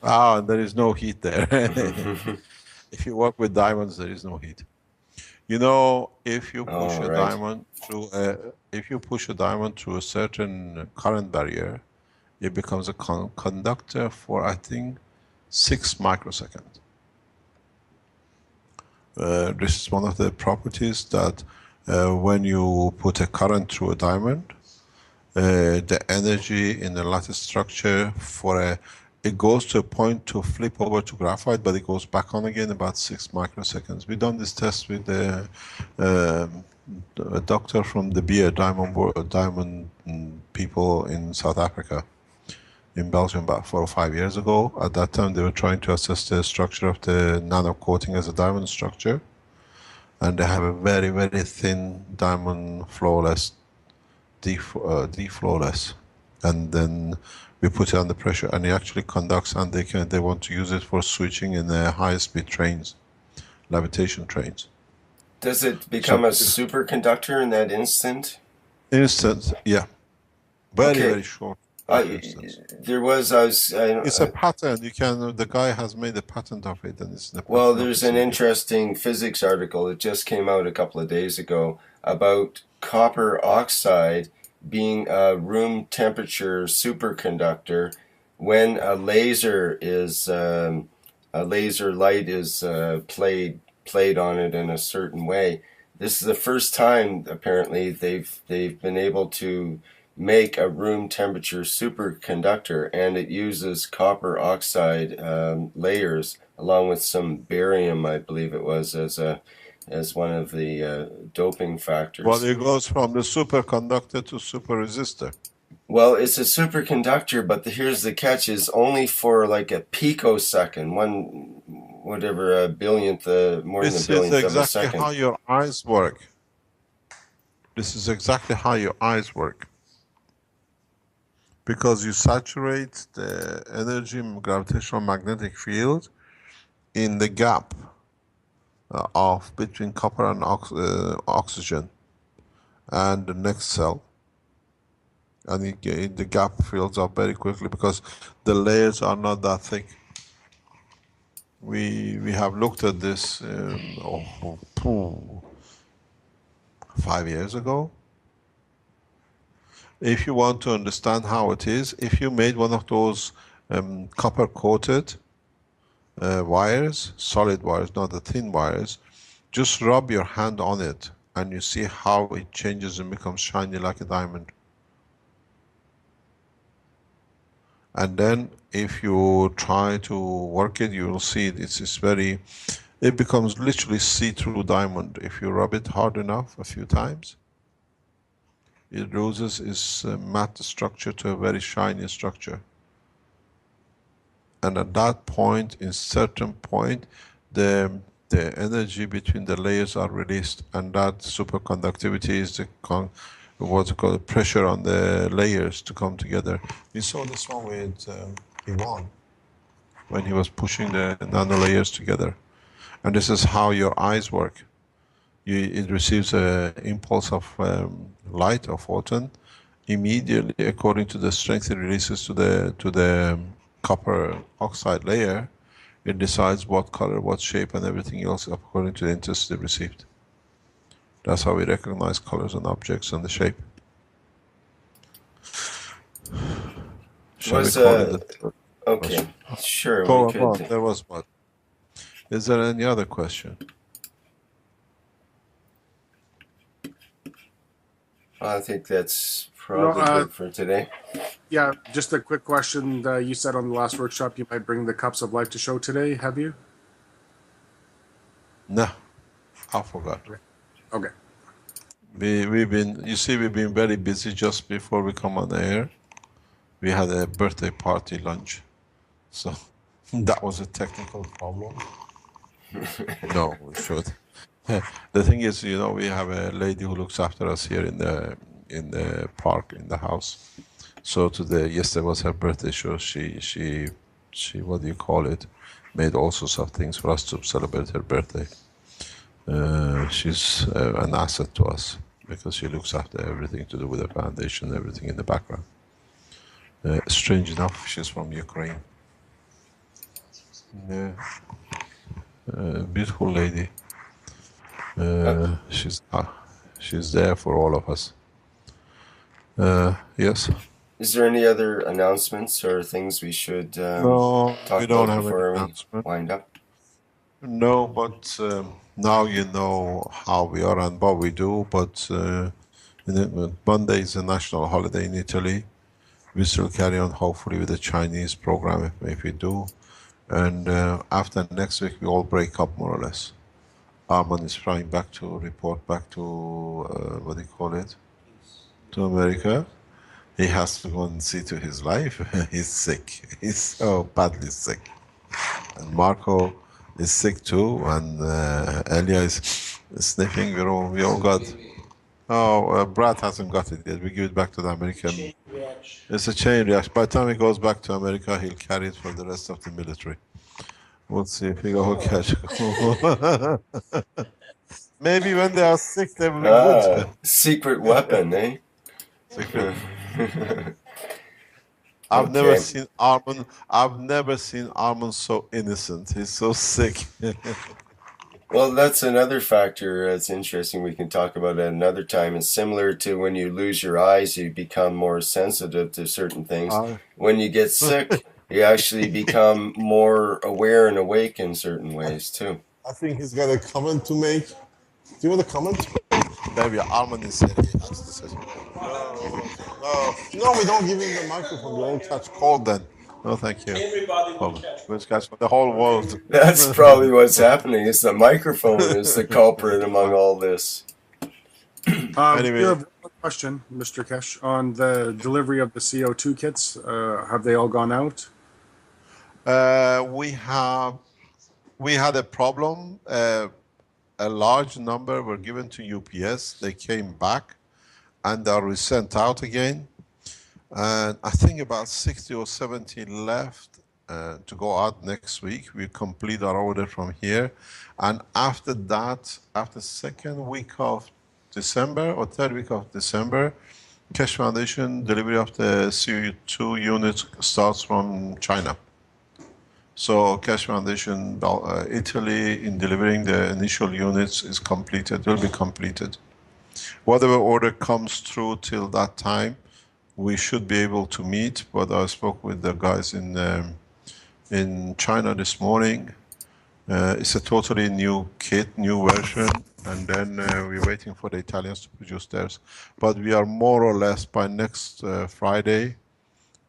Ah, there is no heat there. If you work with diamonds, there is no heat. You know, if you push a diamond through a certain current barrier, it becomes a conductor for, I think, 6 microseconds. This is one of the properties that when you put a current through a diamond, the energy in the lattice structure it goes to a point to flip over to graphite, but it goes back on again about 6 microseconds. We've done this test with a doctor from the beer diamond people in South Africa. in Belgium about 4 or 5 years ago. At that time, they were trying to assess the structure of the nano coating as a diamond structure. And they have a very, very thin diamond flawless, flawless. And then we put it under pressure and it actually conducts, and they want to use it for switching in high-speed trains, levitation trains. Does it become a superconductor in that instant? Instant, yeah. Very, Okay. very short. It's a patent. You can. The guy has made a patent of it, and it's. Well, there's an interesting physics article that just came out a couple of days ago about copper oxide being a room temperature superconductor when a laser light is played on it in a certain way. This is the first time apparently they've been able to make a room temperature superconductor, and it uses copper oxide layers along with some barium, I believe it was, as one of the doping factors. Well, it goes from the superconductor to superresistor. Well, it's a superconductor, but here's the catch: is only for like a picosecond, a billionth, more than a billionth of a second. This is exactly how your eyes work. This is exactly how your eyes work. Because you saturate the energy gravitational magnetic field in the gap of between copper and oxygen and the next cell, and the gap fills up very quickly because the layers are not that thick. We have looked at this 5 years ago. If you want to understand how it is, if you made one of those copper coated wires, solid wires, not the thin wires, just rub your hand on it and you see how it changes and becomes shiny like a diamond. And then if you try to work it, you will see it becomes literally see-through diamond. If you rub it hard enough a few times, it loses its matte structure to a very shiny structure. And at that point, in certain point, the energy between the layers are released, and that superconductivity is what's called pressure on the layers to come together. We saw this one with Ivan when he was pushing the nano layers together. And this is how your eyes work. It receives an impulse of light or photon. Immediately, according to the strength it releases to the copper oxide layer, it decides what color, what shape, and everything else according to the intensity received. That's how we recognize colors and objects and the shape. Shall we call it? Okay, sure. Go on. There was one. Is there any other question? I think that's probably good for today. Yeah, just a quick question. You said on the last workshop you might bring the cups of life to show today. Have you? No, I forgot. Okay. We've been very busy just before we come on air. We had a birthday party lunch, so that was a technical problem. No, we should. The thing is, we have a lady who looks after us here in the park, in the house. So yesterday was her birthday show. She what do you call it? Made all sorts of things for us to celebrate her birthday. She's an asset to us because she looks after everything to do with the foundation, everything in the background. Strange enough, she's from Ukraine. Yeah. Beautiful lady. She's there for all of us. Yes. Is there any other announcements or things we should no, talk we don't about have before any we wind up? No, but now you know how we are and what we do. But Monday is a national holiday in Italy. We still carry on, hopefully, with the Chinese program if we do. And after next week, we all break up more or less. Arman is flying back to report back to, what do you call it? To America. he has to go and see to his wife. He's sick. He's so badly sick. And Marco is sick too, and Elia is sniffing. We all got. Oh, Brad hasn't got it yet. We give it back to the American. It's a chain reaction. By the time he goes back to America, he'll carry it for the rest of the military. We'll see if he will catch. Maybe when they are sick, they will be good. Secret weapon, eh? Secret. I've never Okay. seen Armin. I've never seen Armin so innocent. He's so sick. Well, that's another factor that's interesting. We can talk about at another time. It's similar to when you lose your eyes, you become more sensitive to certain things. When you get sick, you actually become more aware and awake in certain ways too. I think he's got a comment to make. Do you want a comment? Maybe Armin is here. He has to say. No, we don't give him the microphone. We all catch Cold then. No, thank you. Everybody will catch. Let's catch the whole world. That's probably what's happening. Is the microphone is the culprit among all this. Anyway. You have one question, Mr. Kesh, on the delivery of the CO2 kits. Have they all gone out? We had a problem. A large number were given to UPS. They came back and are resent out again. And I think about 60 or 70 left to go out next week. We complete our order from here. And after that, after second week of December or third week of December, Keshe Foundation delivery of the CO2 units starts from China. So Keshe Foundation, Italy, in delivering the initial units is completed, will be completed. Whatever order comes through till that time, we should be able to meet. But I spoke with the guys in China this morning. It's a totally new kit, new version, and then we're waiting for the Italians to produce theirs. But we are more or less by next Friday,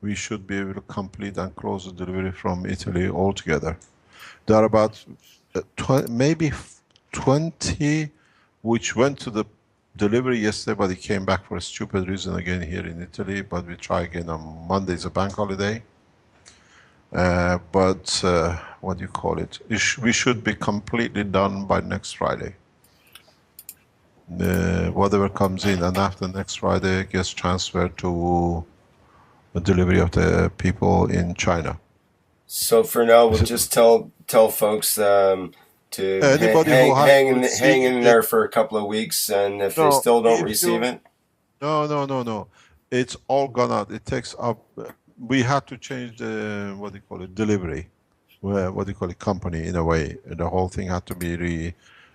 we should be able to complete and close the delivery from Italy altogether. There are about maybe 20 which went to the delivery yesterday, but it came back for a stupid reason again here in Italy. But we try again on Monday, is a bank holiday. What do you call it? We should be completely done by next Friday. Whatever comes in, and after next Friday gets transferred to the delivery of the people in China. So for now, we'll just tell folks to hang in there for a couple of weeks, and if they still don't receive it. No. It's all gone out. It takes up. We had to change the delivery, company in a way. The whole thing had to be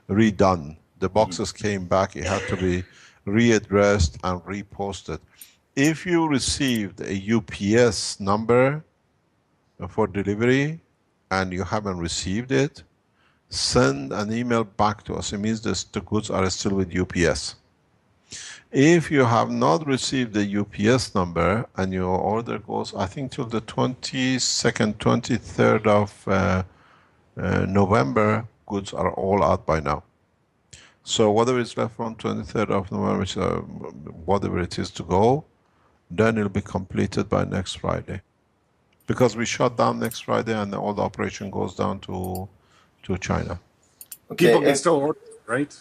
redone. The boxes came back. It had to be readdressed and reposted. If you received a UPS number for delivery and you haven't received it, send an email back to us. It means that the goods are still with UPS. If you have not received the UPS number and your order goes, I think, till the 22nd, 23rd of November, goods are all out by now. So whatever is left from 23rd of November, which whatever it is to go, then it'll be completed by next Friday. Because we shut down next Friday and all the operation goes down to China. Okay. People can still order, right?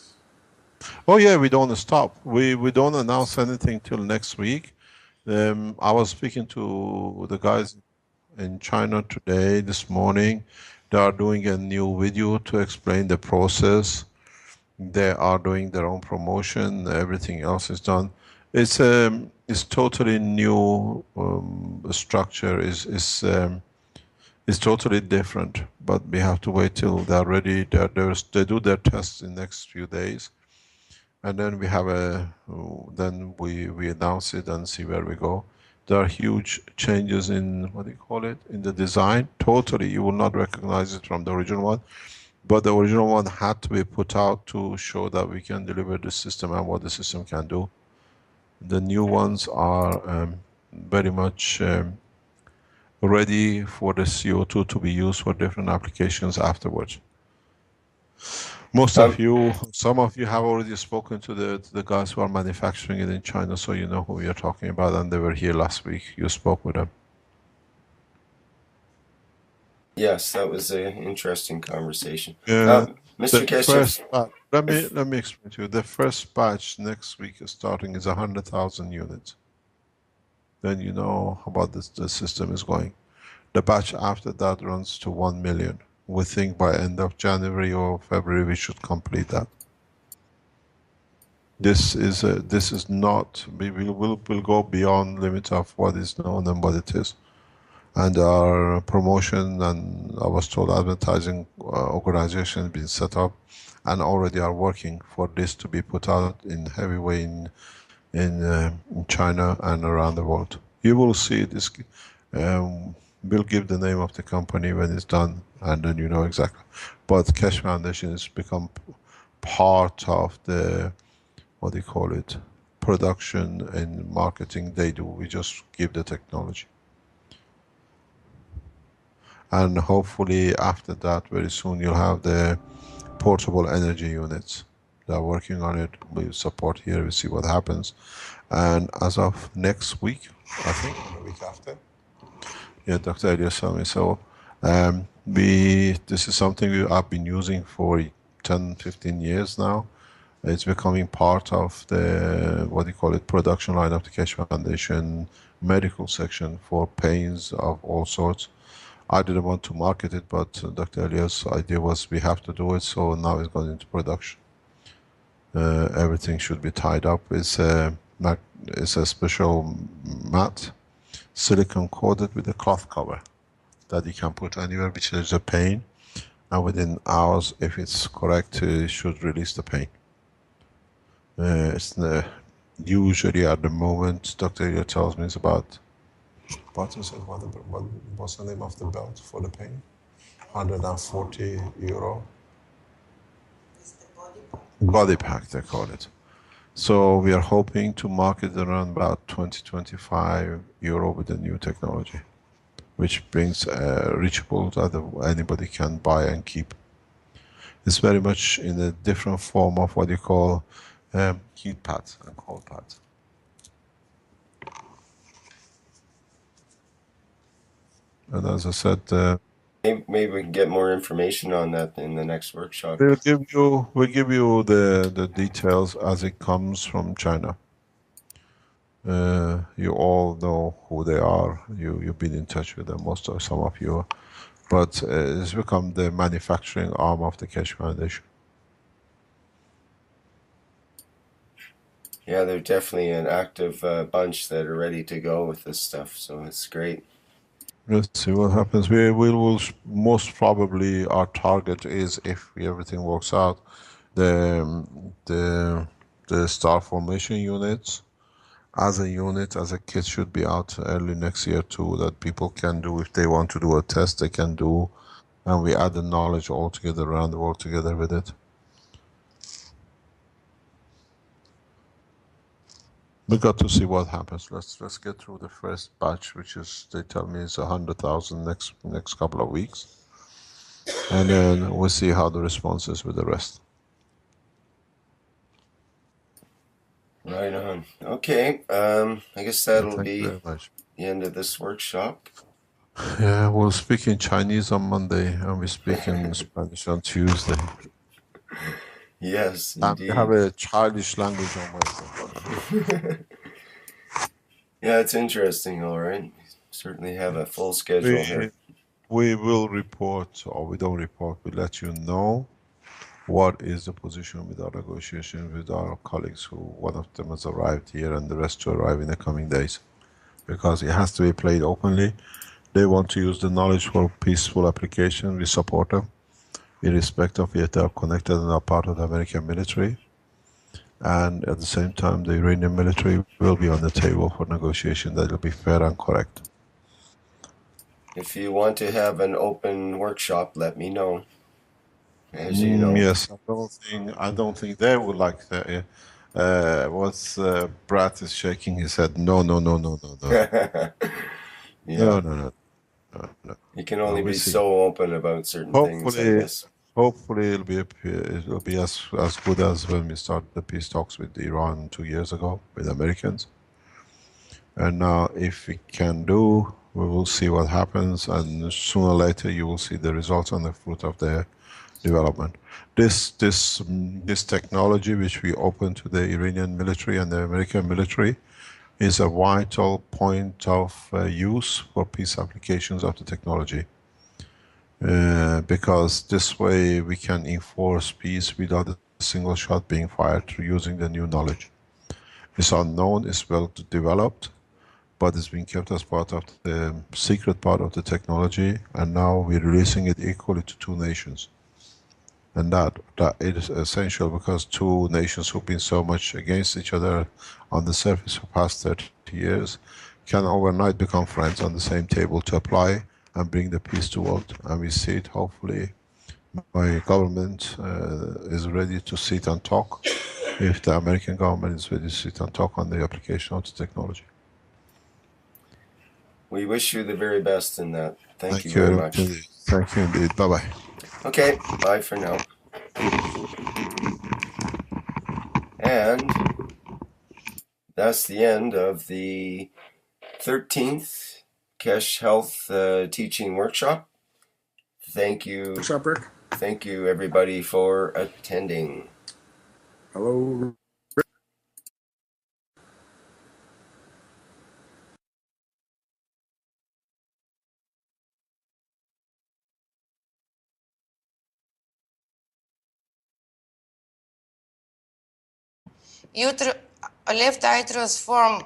Oh yeah, we don't stop. We don't announce anything till next week. I was speaking to the guys in China today, this morning. They are doing a new video to explain the process. They are doing their own promotion. Everything else is done. It's totally new structure. It's totally different. But we have to wait till they're ready. They do their tests in the next few days. And then we have we announce it and see where we go. There are huge changes in, in the design. Totally, you will not recognize it from the original one. But the original one had to be put out to show that we can deliver the system and what the system can do. The new ones are very much ready for the CO2 to be used for different applications afterwards. Most of you, some of you have already spoken to the guys who are manufacturing it in China, so you know who we are talking about, and they were here last week. You spoke with them. Yes, that was an interesting conversation. Yeah. Mr. The Keshev, first batch, let me explain to you. The first batch next week is starting is 100,000 units. Then you know about this, the system is going. The batch after that runs to 1 million. We think by end of January or February we should complete that. This is not. We will go beyond limit of what is known and what it is. And our promotion and I was told advertising organization has been set up and already are working for this to be put out in heavy way in China and around the world. You will see this. We'll give the name of the company when it's done, and then you know exactly. But Keshe Foundation has become part of the, what do you call it, production and marketing they do. We just give the technology. And hopefully after that, very soon, you'll have the portable energy units. They're working on it. We support here. We see what happens. And as of next week, I think, or the week after, yeah, Dr. Elias told me. So this is something I've been using for 10, 15 years now. It's becoming part of the, what do you call it, production line of the Keshe Foundation medical section for pains of all sorts. I didn't want to market it, but Dr. Elias' idea was we have to do it, so now it's gone into production. Everything should be tied up. It's a special mat, silicone coated with a cloth cover that you can put anywhere which there's a pain, and within hours, if it's correct, it should release the pain. Usually at the moment, Dr. Elias tells me it's about, what's the name of the belt for the pain? 140 euro. Body pack, they call it. So we are hoping to market around about 20-25 euro with the new technology, which brings reachable that anybody can buy and keep. It's very much in a different form of what you call heat pads and cold pads. And as I said, maybe we can get more information on that in the next workshop. we'll give you the details as it comes from China. You all know who they are. You've been in touch with them, some of you, but it's become the manufacturing arm of the Keshe Foundation. Yeah, they're definitely an active bunch that are ready to go with this stuff, so it's great. Let's see what happens. We will most probably, our target is, if everything works out, the star formation units as a unit, as a kit should be out early next year too, that people can do if they want to do a test, they can do, and we add the knowledge all together around the world together with it. We got to see what happens. Let's get through the first batch, which is, they tell me, is 100,000 next couple of weeks, and then we'll see how the response is with the rest. Right on. Okay, I guess that'll Thank be you very much. the end of this workshop. Yeah, we'll speak in Chinese on Monday, and we speak in Spanish on Tuesday. Yes, And we indeed. have a childish language on Wednesday. Yeah, it's interesting, all right. Certainly have a full schedule here. We will report, or we don't report, we let you know what is the position with our negotiation with our colleagues, who one of them has arrived here and the rest to arrive in the coming days. Because it has to be played openly. They want to use the knowledge for peaceful application, we support them, irrespective of if they are connected and are part of the American military. And at the same time, the Iranian military will be on the table for negotiation that will be fair and correct. If you want to have an open workshop, let me know. As you know. Yes, I don't think they would like that. Brad is shaking his head. No. Yeah. No. You can only be so open about certain things, I guess. hopefully it'll be as good as when we started the peace talks with Iran 2 years ago with Americans. And now, if we can do, we will see what happens, and sooner or later you will see the results and the fruit of the development. This technology which we open to the Iranian military and the American military is a vital point of use for peace applications of the technology. Because this way we can enforce peace without a single shot being fired through using the new knowledge. It's unknown, it's well developed, but it's been kept as part of the secret part of the technology, and now we're releasing it equally to two nations. And that is essential, because two nations who've been so much against each other on the surface for past 30 years can overnight become friends on the same table to apply and bring the peace to the world. And we see it, hopefully. My government is ready to sit and talk, if the American government is ready to sit and talk on the application of the technology. We wish you the very best in that. Thank you very very much. indeed. Thank you indeed. Bye-bye. Okay, bye for now. And that's the end of the 13th Kesh Health Teaching Workshop. Thank you. Workshop, Rick. Thank you, everybody, for attending. Hello. Left uterus form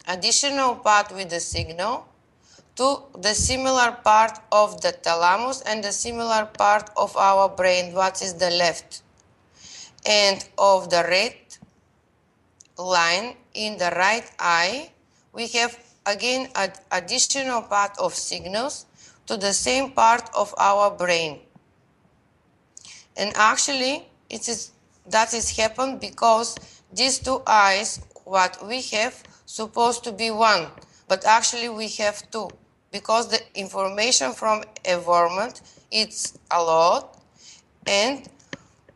additional part with the signal to the similar part of the thalamus and the similar part of our brain, what is the left. And of the red line in the right eye, we have again an additional part of signals to the same part of our brain. And actually, that is happened because these two eyes, what we have, supposed to be one, but actually we have two, because the information from environment, it's a lot, and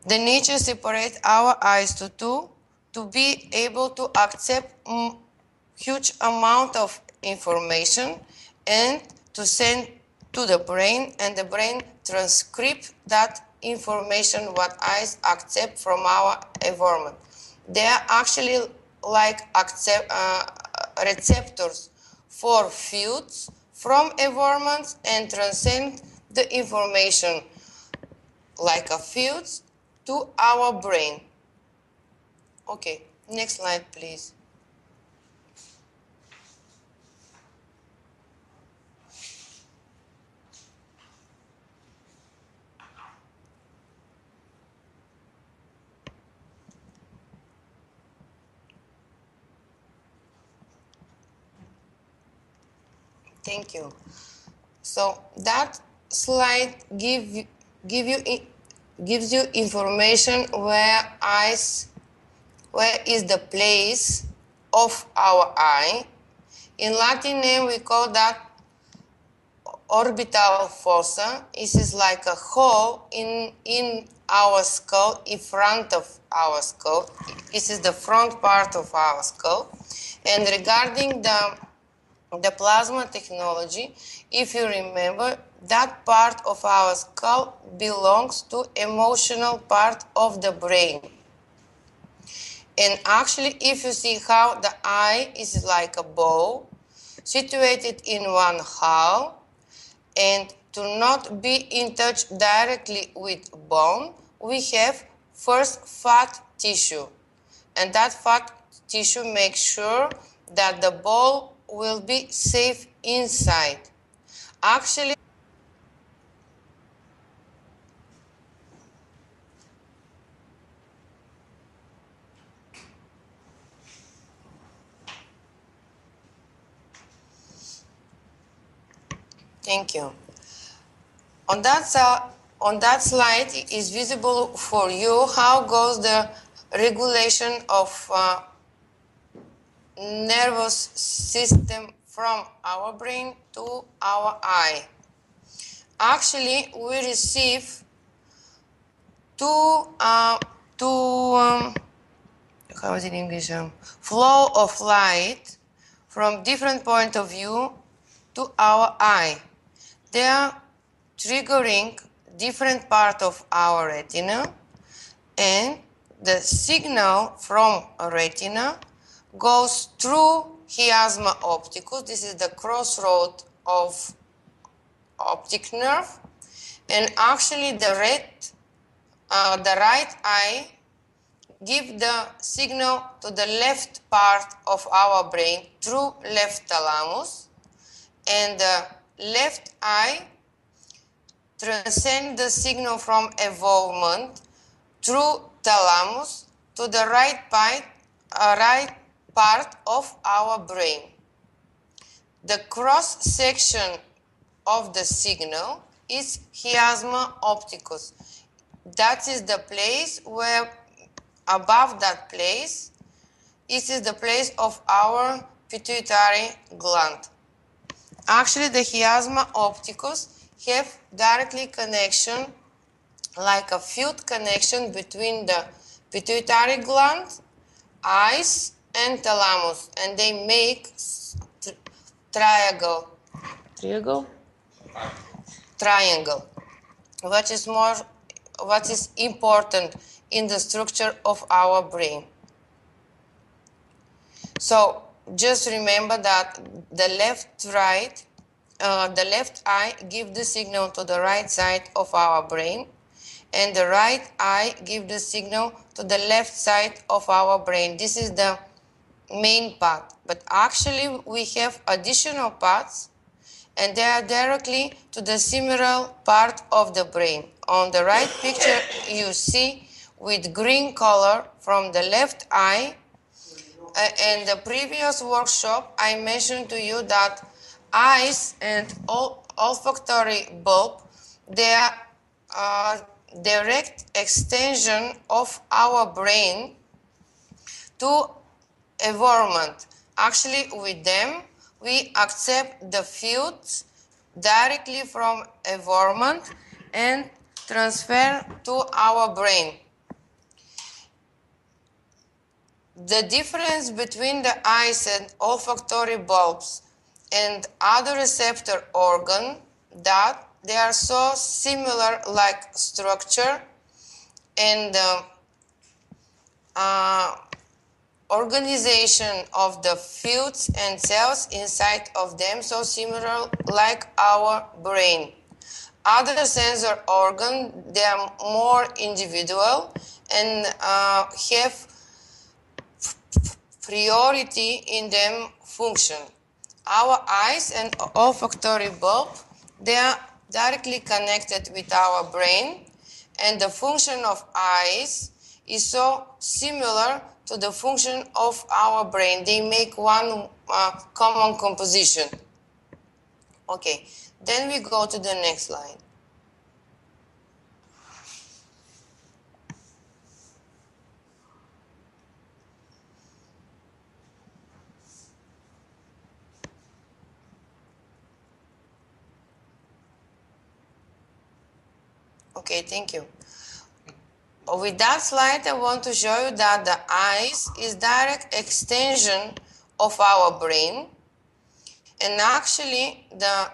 the nature separates our eyes to two to be able to accept huge amount of information and to send to the brain, and the brain transcript that information what eyes accept from our environment. They are actually like receptors for fields from environments and transcend the information like a fields to our brain. Okay, next slide, please. Thank you. So that slide gives you information where is the place of our eye. In Latin name we call that orbital fossa. This is like a hole in our skull, in front of our skull. This is the front part of our skull. And regarding the plasma technology, if you remember, that part of our skull belongs to emotional part of the brain. And actually, if you see how the eye is like a bow situated in one hole, and to not be in touch directly with bone, we have first fat tissue. And that fat tissue makes sure that the ball will be safe inside. Actually, thank you. On that slide is visible for you how goes the regulation of nervous system from our brain to our eye. Actually, we receive to how is it in English? Flow of light from different point of view to our eye. They are triggering different part of our retina, and the signal from retina goes through chiasma opticus. This is the crossroad of optic nerve, and actually the right eye give the signal to the left part of our brain through left thalamus, and the left eye transcend the signal from evolvement through thalamus to the right part of our brain. The cross section of the signal is chiasma opticus. That is the place where, above that place, it is the place of our pituitary gland. Actually, the chiasma opticus have directly connection, like a field connection between the pituitary gland, eyes, and thalamus, and they make triangle, what is important in the structure of our brain. So just remember that the left eye gives the signal to the right side of our brain, and the right eye gives the signal to the left side of our brain. This is the main part. But actually we have additional parts, and they are directly to the cerebral part of the brain. On the right picture you see with green color from the left eye. In the previous workshop, I mentioned to you that eyes and olfactory bulb, they are direct extension of our brain to environment. Actually, with them, we accept the fields directly from environment and transfer to our brain. The difference between the eyes and olfactory bulbs and other receptor organ, that they are so similar like structure, and organization of the fields and cells inside of them so similar like our brain. Other sensor organ, they are more individual and have priority in them function. Our eyes and olfactory bulb, they are directly connected with our brain, and the function of eyes is so similar to the function of our brain. They make one common composition. Okay, then we go to the next slide. Okay, thank you. With that slide, I want to show you that the eyes is direct extension of our brain, and actually the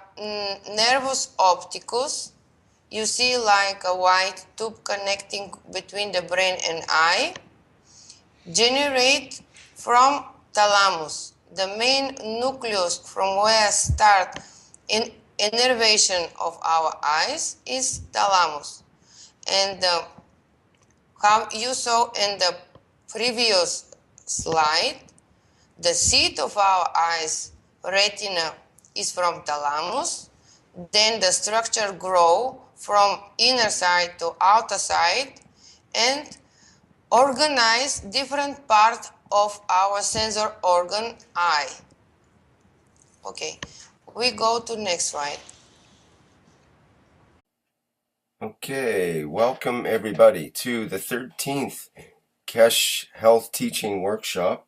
nervus opticus, you see like a white tube connecting between the brain and eye, generate from thalamus. The main nucleus from where start in innervation of our eyes is thalamus. And how you saw in the previous slide, the seat of our eyes, retina, is from thalamus. Then the structure grow from inner side to outer side and organize different part of our sensor organ eye. Okay, we go to next slide. Okay, welcome everybody to the 13th Kesh Health Teaching Workshop.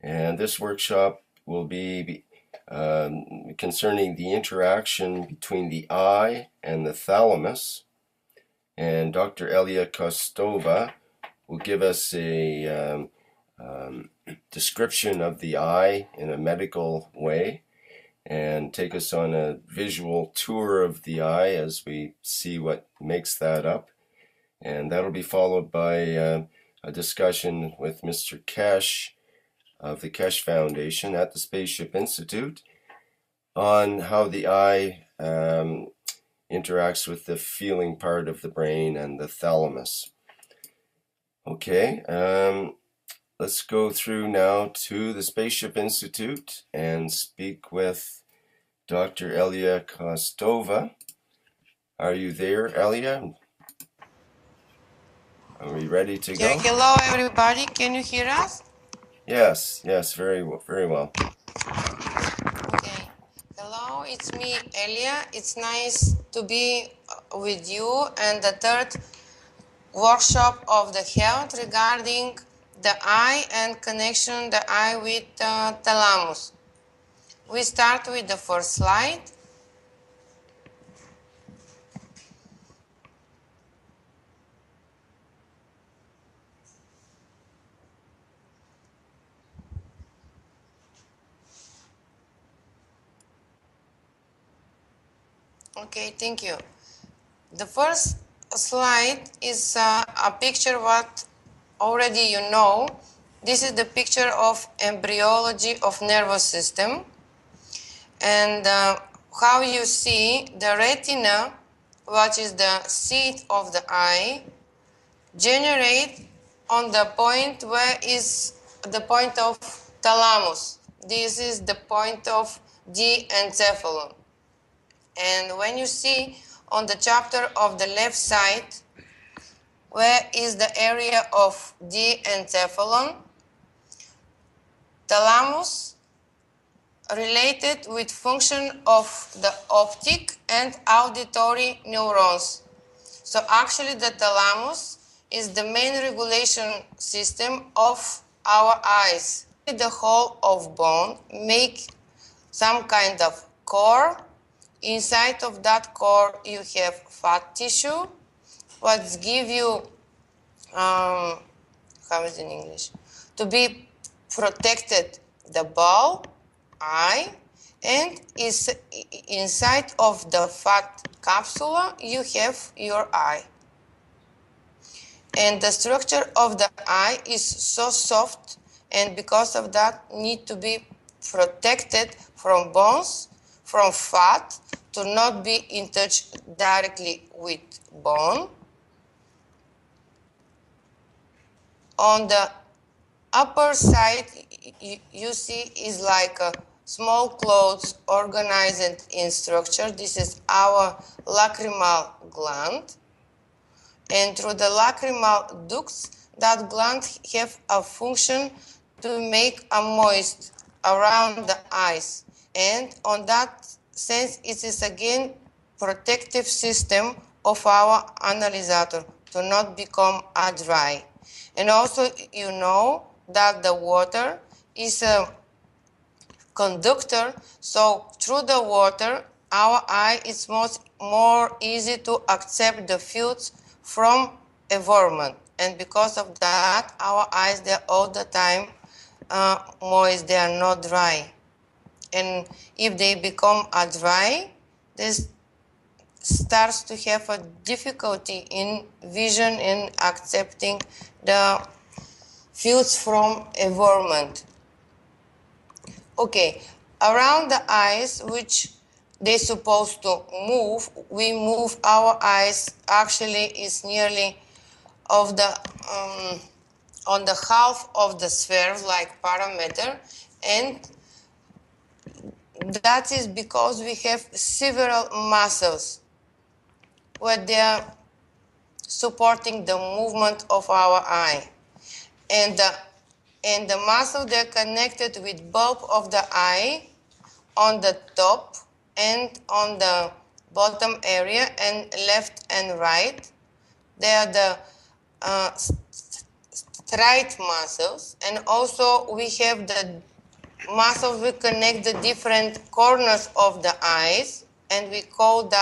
And this workshop will be concerning the interaction between the eye and the thalamus. and Dr. Elia Kostova will give us a description of the eye in a medical way and take us on a visual tour of the eye as we see what makes that up. And that'll be followed by a discussion with Mr. Kesh of the Kesh Foundation at the Spaceship Institute on how the eye interacts with the feeling part of the brain and the thalamus. Okay, let's go through now to the Spaceship Institute and speak with Dr. Elia Kostova. Are you there, Elia? Are we ready to go? Hello, everybody. Can you hear us? Yes, very well. Okay. Hello, it's me, Elia. It's nice to be with you and the third workshop of the health regarding the eye and connection the eye with thalamus. We start with the first slide. Okay, thank you. The first slide is a picture what already you know. This is the picture of embryology of nervous system. And how you see the retina, which is the seat of the eye, generate on the point where is the point of thalamus. This is the point of the encephalon. And when you see on the chapter of the left side, where is the area of the encephalon, thalamus related with function of the optic and auditory neurons. So actually the thalamus is the main regulation system of our eyes. The whole of bone make some kind of core. Inside of that core you have fat tissue, what give you, how is it in English? To be protected the ball, eye, and is inside of the fat capsule you have your eye. And the structure of the eye is so soft, and because of that need to be protected from bones, from fat, to not be in touch directly with bone. On the upper side, you see is like a small clothes organized in structure. This is our lacrimal gland. And through the lacrimal ducts, that gland have a function to make a moist around the eyes. And on that sense, it is again protective system of our analyzer to not become dry. And also, you know that the water is a conductor, so through the water, our eye is more easy to accept the fluids from environment. And because of that, our eyes, they're all the time moist, they are not dry. And if they become dry, this starts to have a difficulty in vision and accepting the fluids from environment. Okay, around the eyes, which they're supposed to move, we move our eyes, actually is nearly of the on the half of the sphere, like parameter, and that is because we have several muscles where they are supporting the movement of our eye. And the muscle, they're connected with bulb of the eye on the top and on the bottom area, and left and right. They are the striate muscles, and also we have the muscles we connect the different corners of the eyes, and we call that